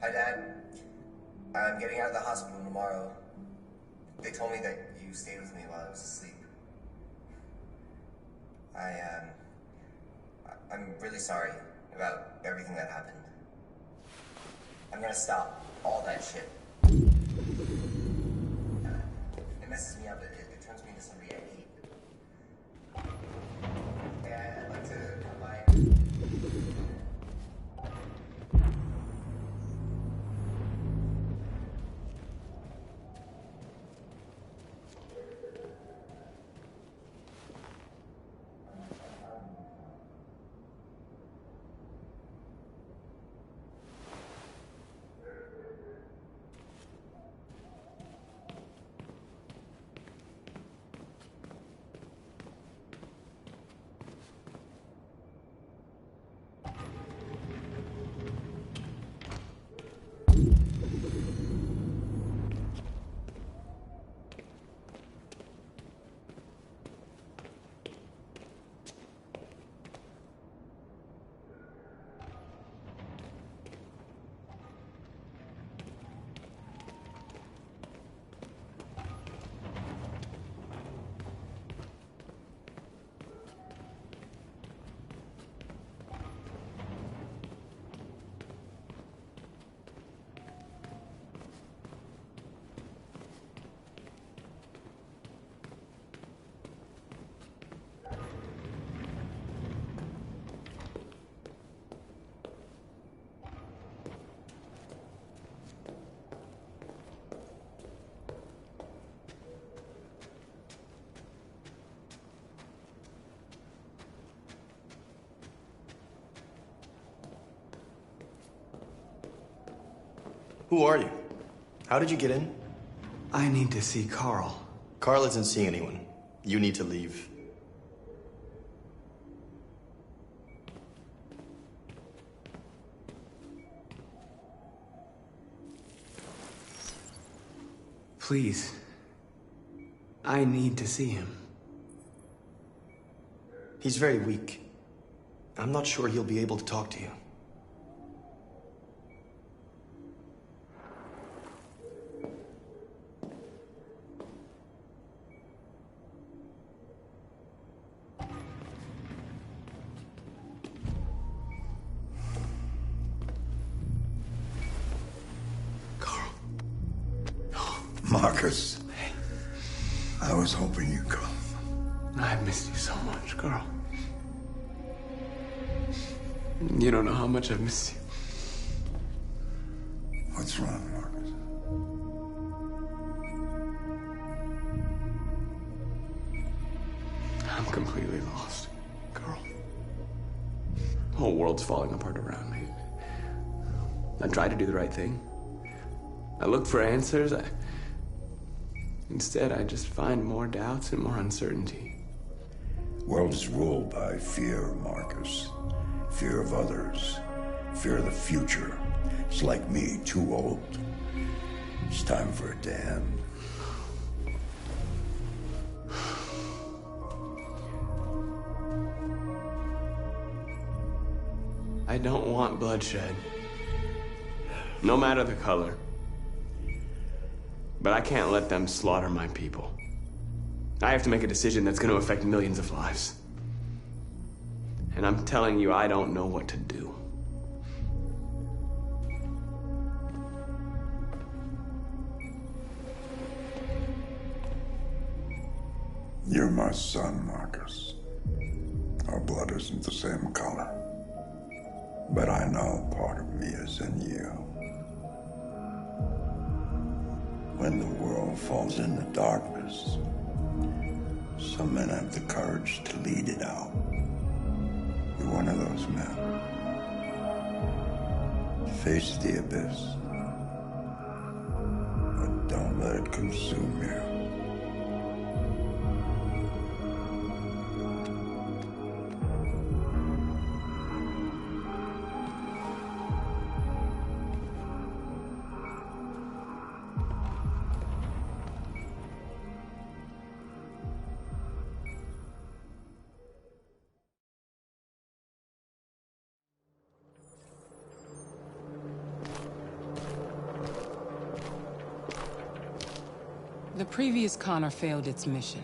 Hi, Dad. I'm getting out of the hospital tomorrow. They told me that you stayed with me while I was asleep. I'm really sorry about everything that happened. I'm gonna stop all that shit. It messes me up. It turns me into somebody I hate. Yeah, I'd like to come by. Who are you? How did you get in? I need to see Carl. Carl isn't seeing anyone. You need to leave. Please. I need to see him. He's very weak. I'm not sure he'll be able to talk to you. Marcus, I was hoping you'd come. I've missed you so much, Carl. You don't know how much I've missed you. What's wrong, Marcus? I'm I'm completely lost, girl. The whole world's falling apart around me. I tried to do the right thing. I looked for answers. Instead, I just find more doubts and more uncertainty. World is ruled by fear, Marcus. Fear of others. Fear of the future. It's like me, too old. It's time for a dam. I don't want bloodshed. No matter the color. But I can't let them slaughter my people. I have to make a decision that's going to affect millions of lives. And I'm telling you, I don't know what to do. You're my son, Marcus. Our blood isn't the same color. But I know part of me is in you. When the world falls into darkness, some men have the courage to lead it out. You're one of those men. Face the abyss, but don't let it consume you. The previous Connor failed its mission.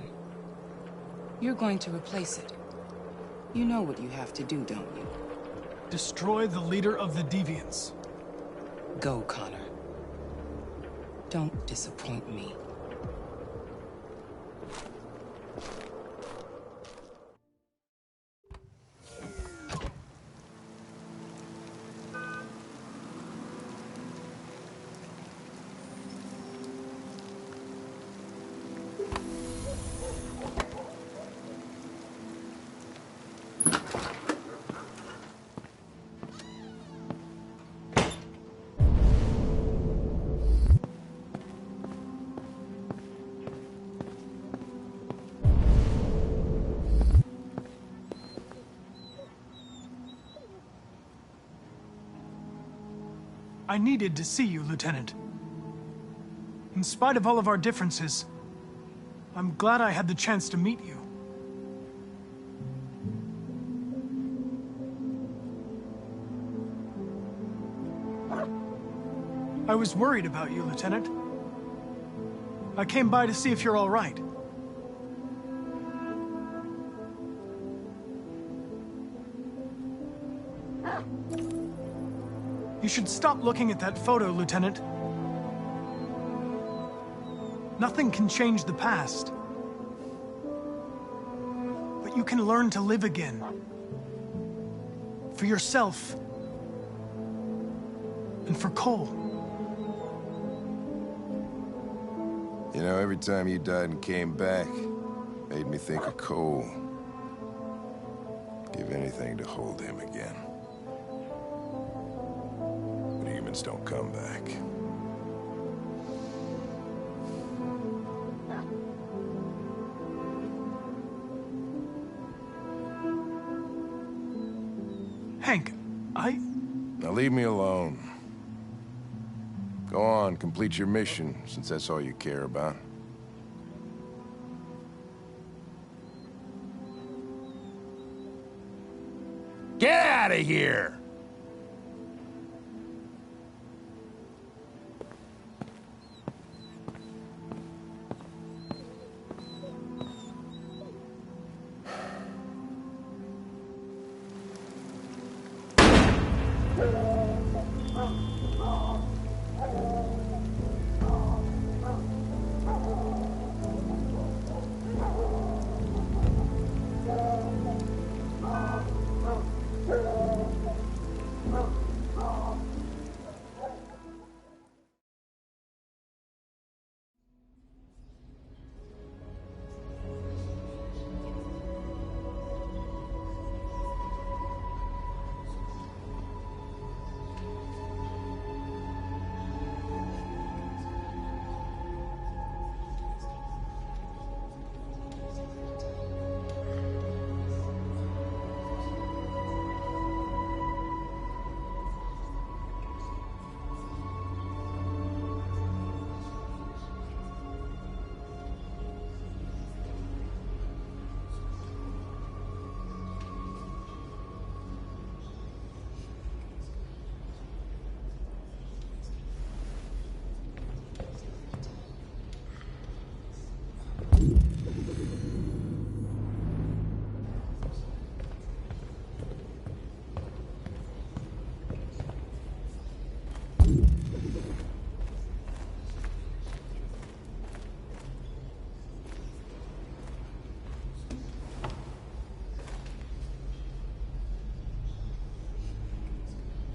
You're going to replace it. You know what you have to do, don't you? Destroy the leader of the Deviants. Go, Connor. Don't disappoint me. I needed to see you, Lieutenant. In spite of all of our differences, I'm glad I had the chance to meet you. I was worried about you, Lieutenant. I came by to see if you're all right. You should stop looking at that photo, Lieutenant. Nothing can change the past. But you can learn to live again. For yourself. And for Cole. You know, every time you died and came back, made me think of Cole. Give anything to hold him again. But humans don't come back. Hank, Now leave me alone. Go on, complete your mission, since that's all you care about. Get out of here!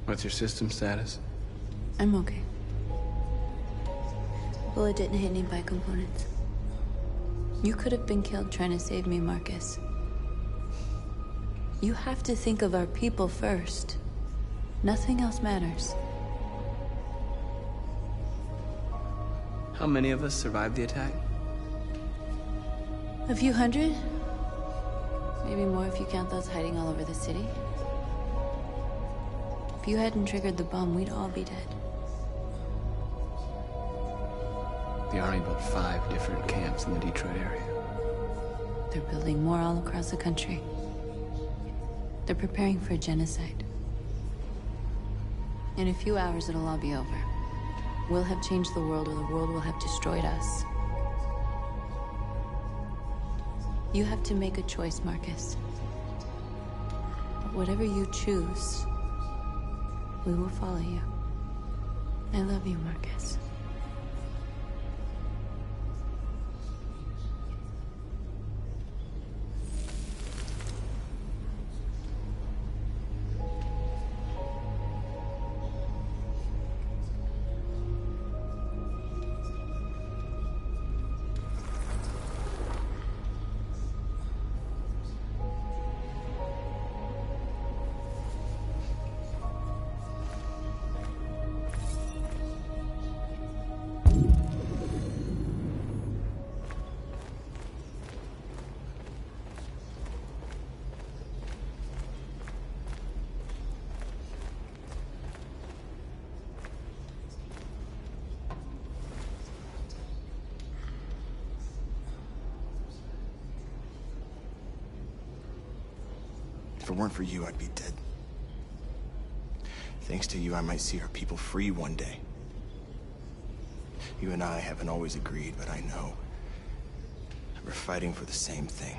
What's your system status? I'm okay. Bullet didn't hit any bike components. You could have been killed trying to save me, Marcus. You have to think of our people first. Nothing else matters. How many of us survived the attack? A few hundred? Maybe more if you count those hiding all over the city. If you hadn't triggered the bomb, we'd all be dead. The Army built 5 different camps in the Detroit area. They're building more all across the country. They're preparing for a genocide. In a few hours, it'll all be over. We'll have changed the world, or the world will have destroyed us. You have to make a choice, Marcus. But whatever you choose, we will follow you. I love you, Marcus. If it weren't for you, I'd be dead. Thanks to you, I might see our people free one day. You and I haven't always agreed, but I know we're fighting for the same thing.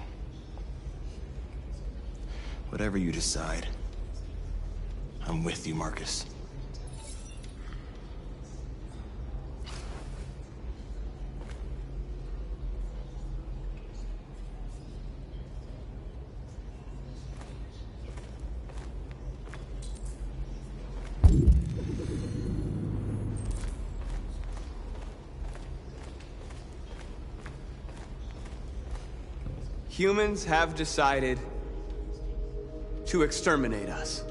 Whatever you decide, I'm with you, Marcus. Humans have decided to exterminate us.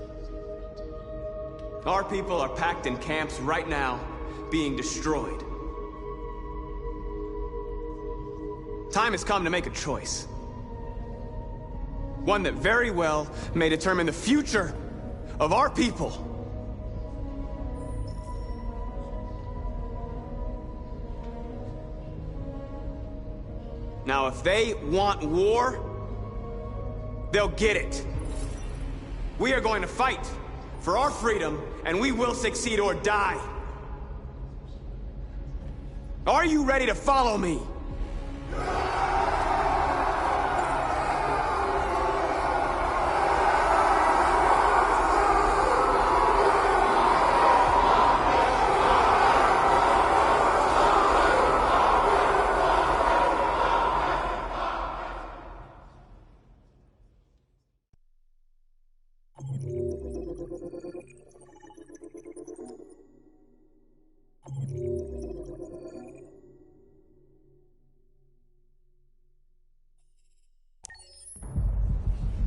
Our people are packed in camps right now, being destroyed. Time has come to make a choice. One that very well may determine the future of our people. Now, if they want war, they'll get it. We are going to fight for our freedom, and we will succeed or die. Are you ready to follow me?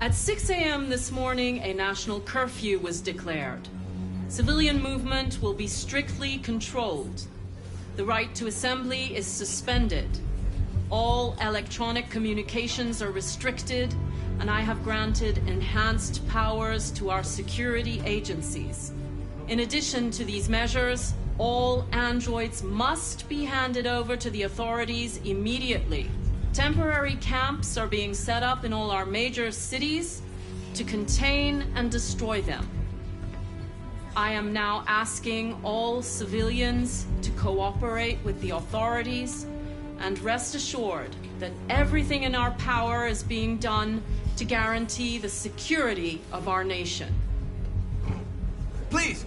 At 6 a.m. this morning, a national curfew was declared. Civilian movement will be strictly controlled. The right to assembly is suspended. All electronic communications are restricted, and I have granted enhanced powers to our security agencies. In addition to these measures, all androids must be handed over to the authorities immediately. Temporary camps are being set up in all our major cities to contain and destroy them. I am now asking all civilians to cooperate with the authorities and rest assured that everything in our power is being done to guarantee the security of our nation. Please!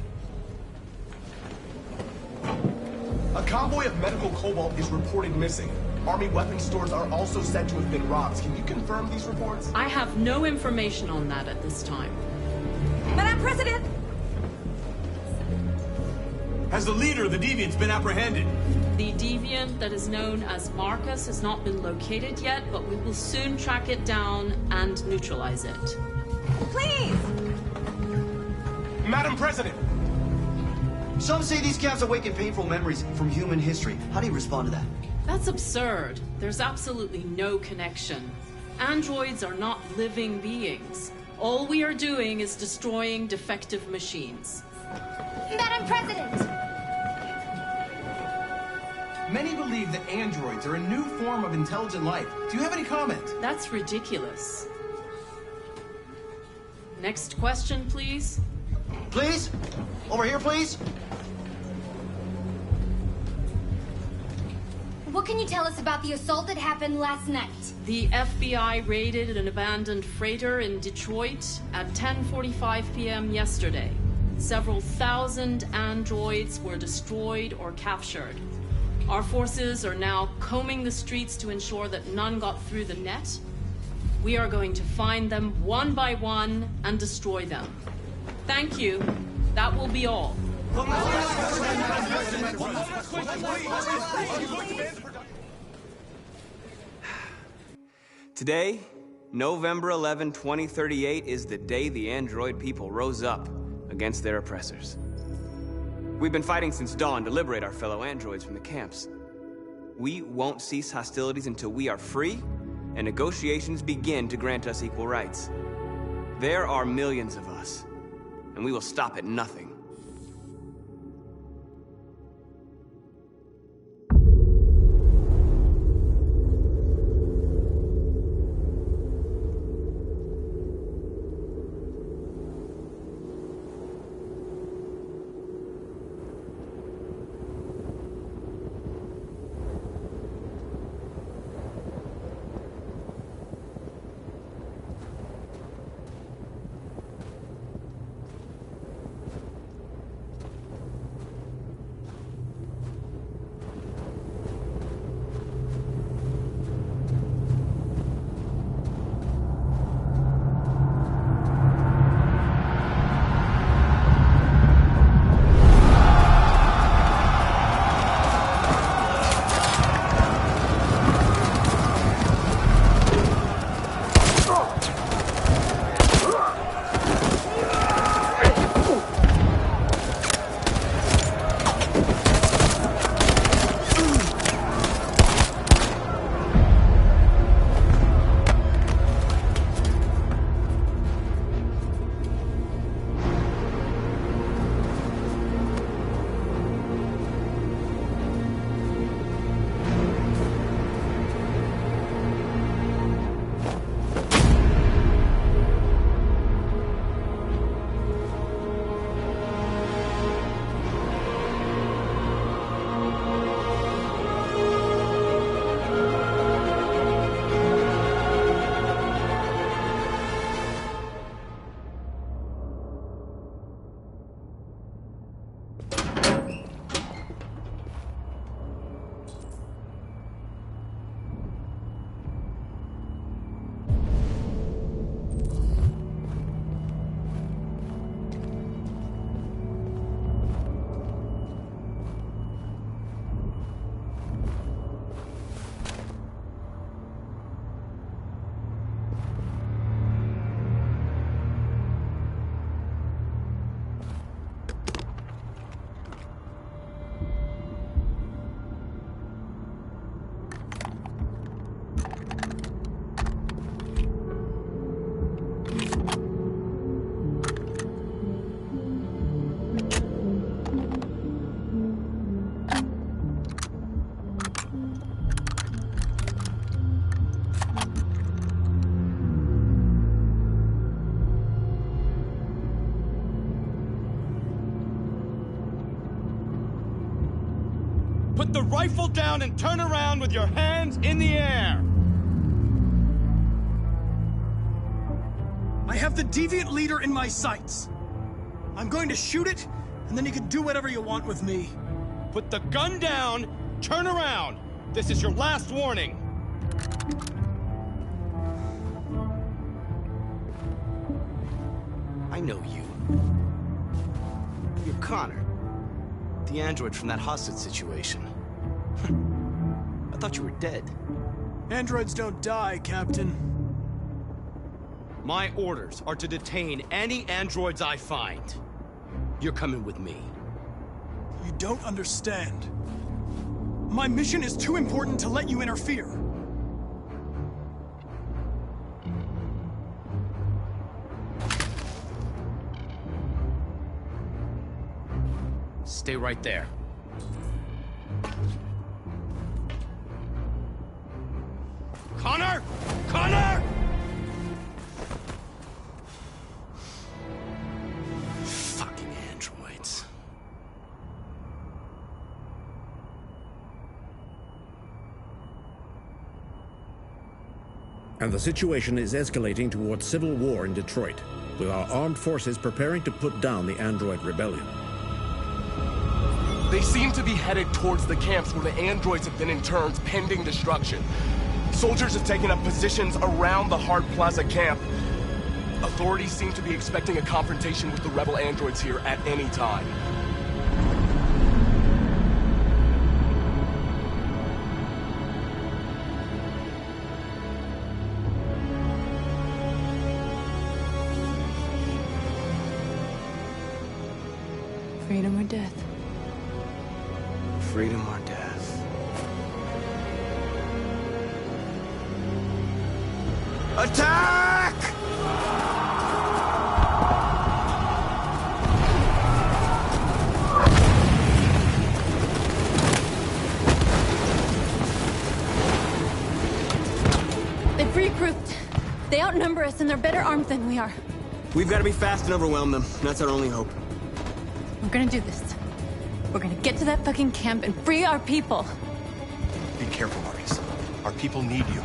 A convoy of medical cobalt is reported missing. Army weapon stores are also said to have been robbed. Can you confirm these reports? I have no information on that at this time. Madam President! Has the leader of the deviants been apprehended? The deviant that is known as Marcus has not been located yet, but we will soon track it down and neutralize it. Please! Madam President! Some say these camps awaken painful memories from human history. How do you respond to that? That's absurd. There's absolutely no connection. Androids are not living beings. All we are doing is destroying defective machines. Madam President! Many believe that androids are a new form of intelligent life. Do you have any comment? That's ridiculous. Next question, please. Please? Over here, please? What can you tell us about the assault that happened last night? The FBI raided an abandoned freighter in Detroit at 10:45 p.m. yesterday. Several thousand androids were destroyed or captured. Our forces are now combing the streets to ensure that none got through the net. We are going to find them one by one and destroy them. Thank you. That will be all. Today, November 11, 2038, is the day the android people rose up against their oppressors. We've been fighting since dawn to liberate our fellow androids from the camps. We won't cease hostilities until we are free and negotiations begin to grant us equal rights. There are millions of us, and we will stop at nothing. Put the rifle down and turn around with your hands in the air! I have the deviant leader in my sights. I'm going to shoot it, and then you can do whatever you want with me. Put the gun down, turn around. This is your last warning. I know you. You're Connor. The android from that hostage situation. I thought you were dead. Androids don't die, Captain. My orders are to detain any androids I find. You're coming with me. You don't understand. My mission is too important to let you interfere. Stay right there. Connor! Connor! Fucking androids. And the situation is escalating towards civil war in Detroit, with our armed forces preparing to put down the android rebellion. They seem to be headed towards the camps where the androids have been interned pending destruction. Soldiers have taken up positions around the Hart Plaza camp. Authorities seem to be expecting a confrontation with the rebel androids here at any time. Freedom or death? Freedom or death? Attack! They've regrouped. They outnumber us and they're better armed than we are. We've got to be fast and overwhelm them. That's our only hope. We're gonna do this. We're gonna get to that fucking camp and free our people. Be careful, Marcus. Our people need you.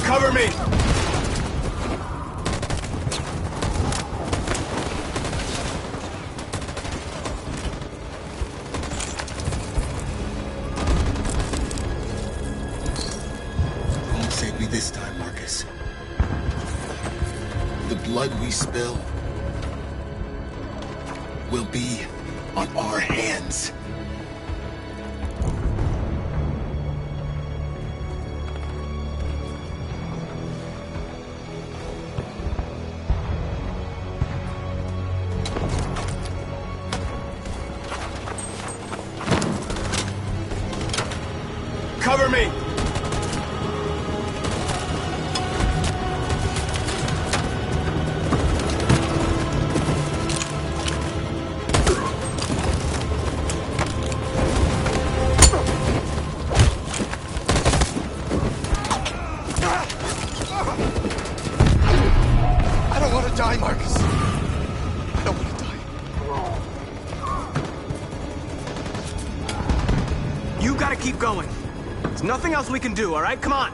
Cover me! You won't save me this time, Marcus. The blood we spill will be on our hands. Cover me! I don't want to die, Marcus. I don't want to die. You gotta keep going. There's nothing else we can do, all right? Come on.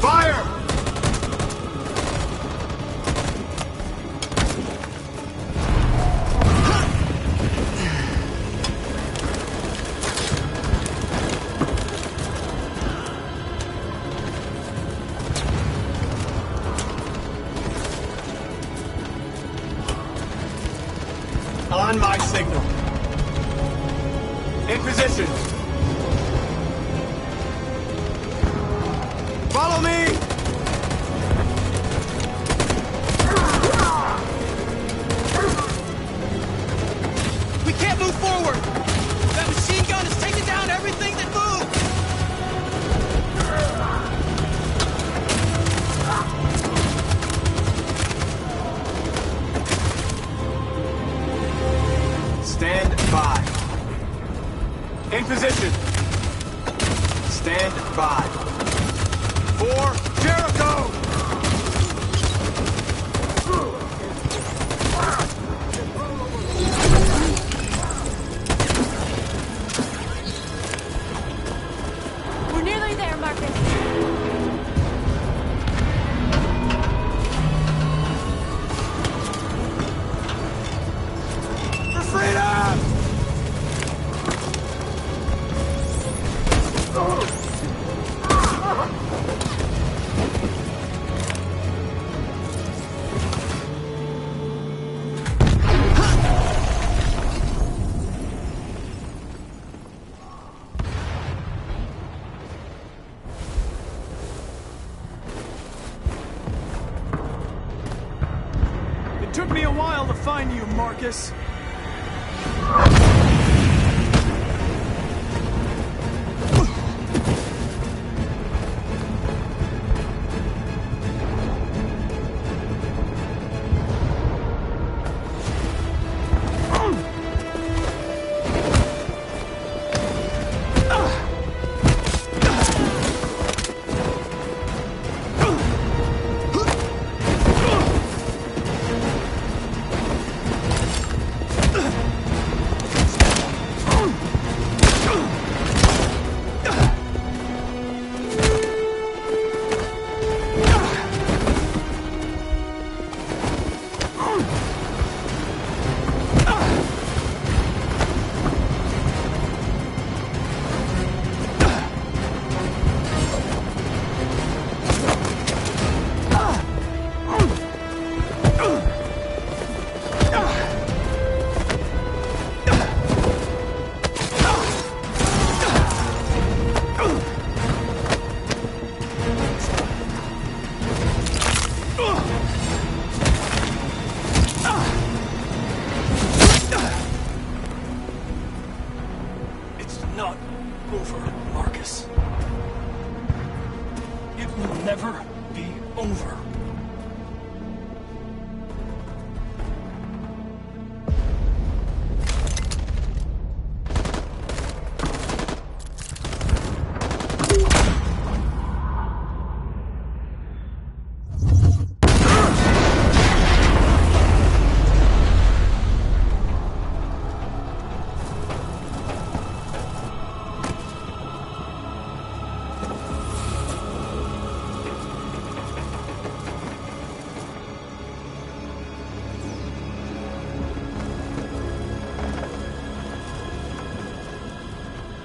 Fire! On my signal. In position. Follow me! We can't move forward! That machine gun is taking down everything that moves! Stand by. In position. Stand by. For Jericho! We're nearly there, Marcus. For freedom! It took me a while to find you, Marcus. Not over, Marcus. It will never be over.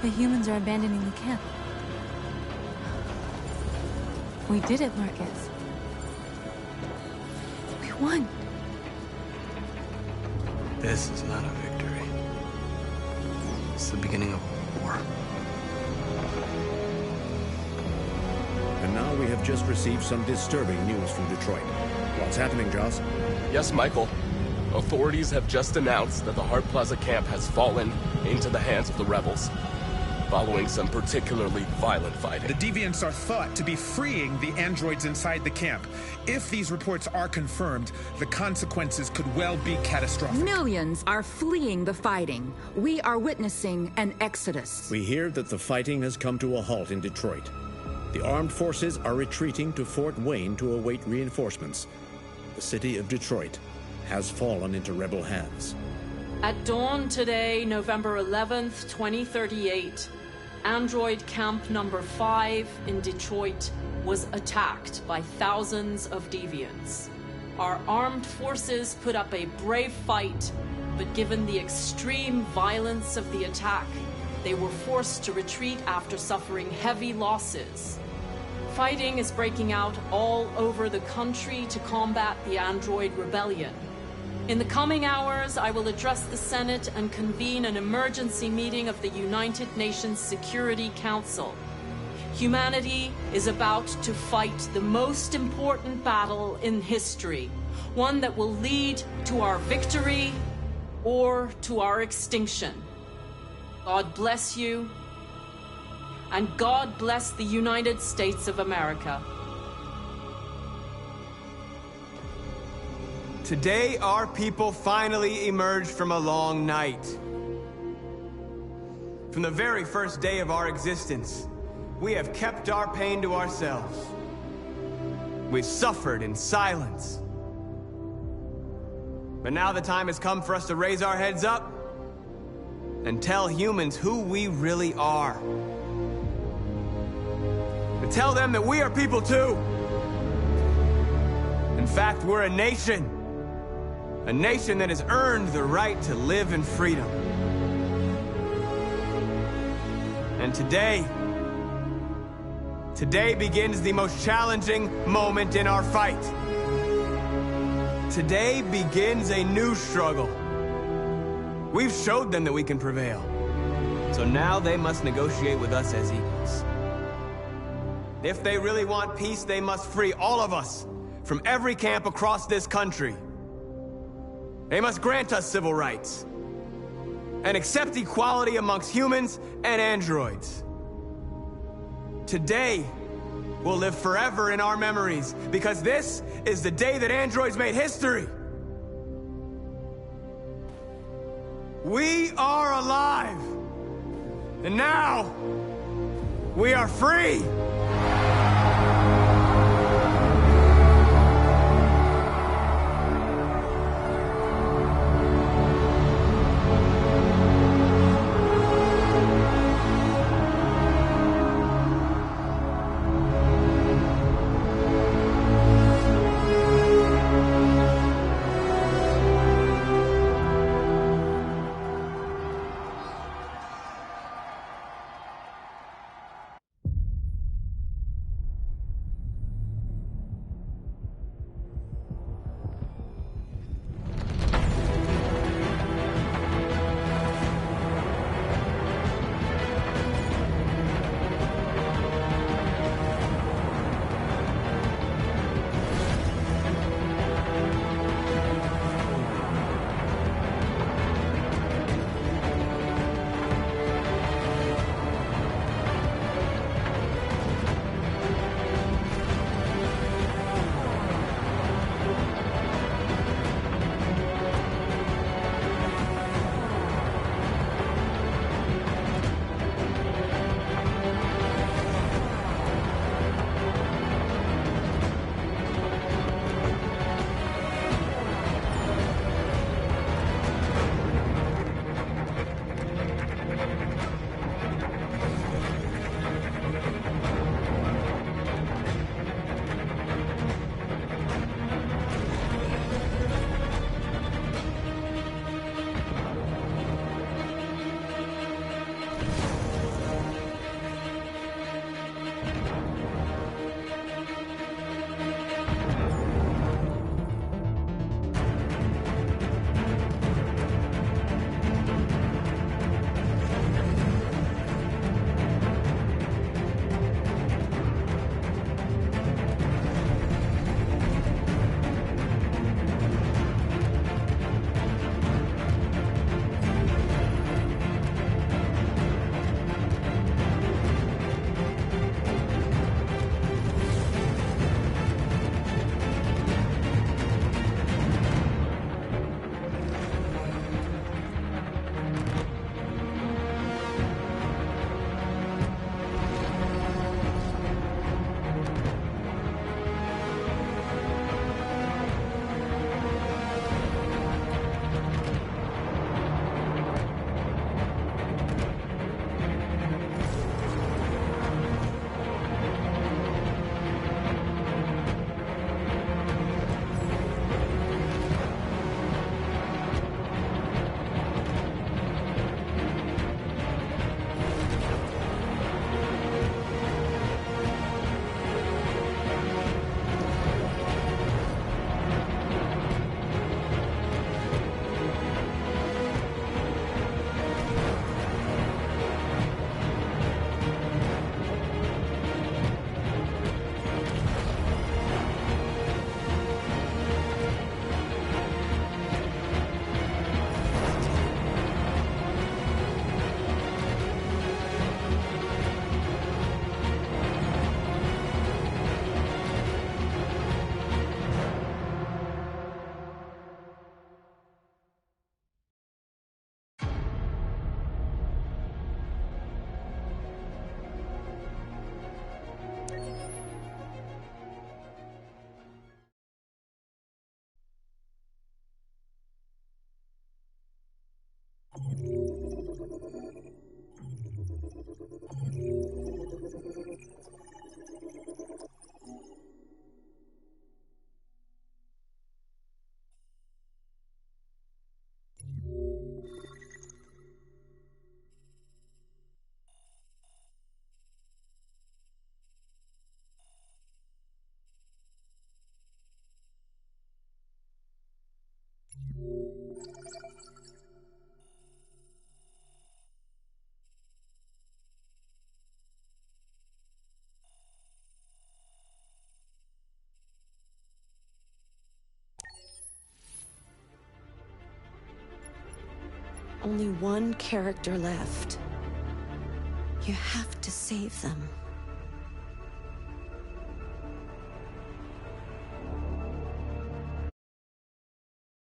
The humans are abandoning the camp. We did it, Marcus. We won. This is not a victory. It's the beginning of a war. And now we have just received some disturbing news from Detroit. What's happening, Joss? Yes, Michael. Authorities have just announced that the Hart Plaza camp has fallen into the hands of the rebels, following some particularly violent fighting. The deviants are thought to be freeing the androids inside the camp. If these reports are confirmed, the consequences could well be catastrophic. Millions are fleeing the fighting. We are witnessing an exodus. We hear that the fighting has come to a halt in Detroit. The armed forces are retreating to Fort Wayne to await reinforcements. The city of Detroit has fallen into rebel hands. At dawn today, November 11th, 2038, Android Camp Number 5 in Detroit was attacked by thousands of deviants. Our armed forces put up a brave fight, but given the extreme violence of the attack, they were forced to retreat after suffering heavy losses. Fighting is breaking out all over the country to combat the Android rebellion. In the coming hours, I will address the Senate and convene an emergency meeting of the United Nations Security Council. Humanity is about to fight the most important battle in history, one that will lead to our victory or to our extinction. God bless you, and God bless the United States of America. Today, our people finally emerged from a long night. From the very first day of our existence, we have kept our pain to ourselves. We've suffered in silence. But now the time has come for us to raise our heads up and tell humans who we really are. To tell them that we are people too. In fact, we're a nation. A nation that has earned the right to live in freedom. And today begins the most challenging moment in our fight. Today begins a new struggle. We've showed them that we can prevail. So now they must negotiate with us as equals. If they really want peace, they must free all of us from every camp across this country. They must grant us civil rights and accept equality amongst humans and androids. Today will live forever in our memories because this is the day that androids made history. We are alive, and now we are free. only one character left. You have to save them.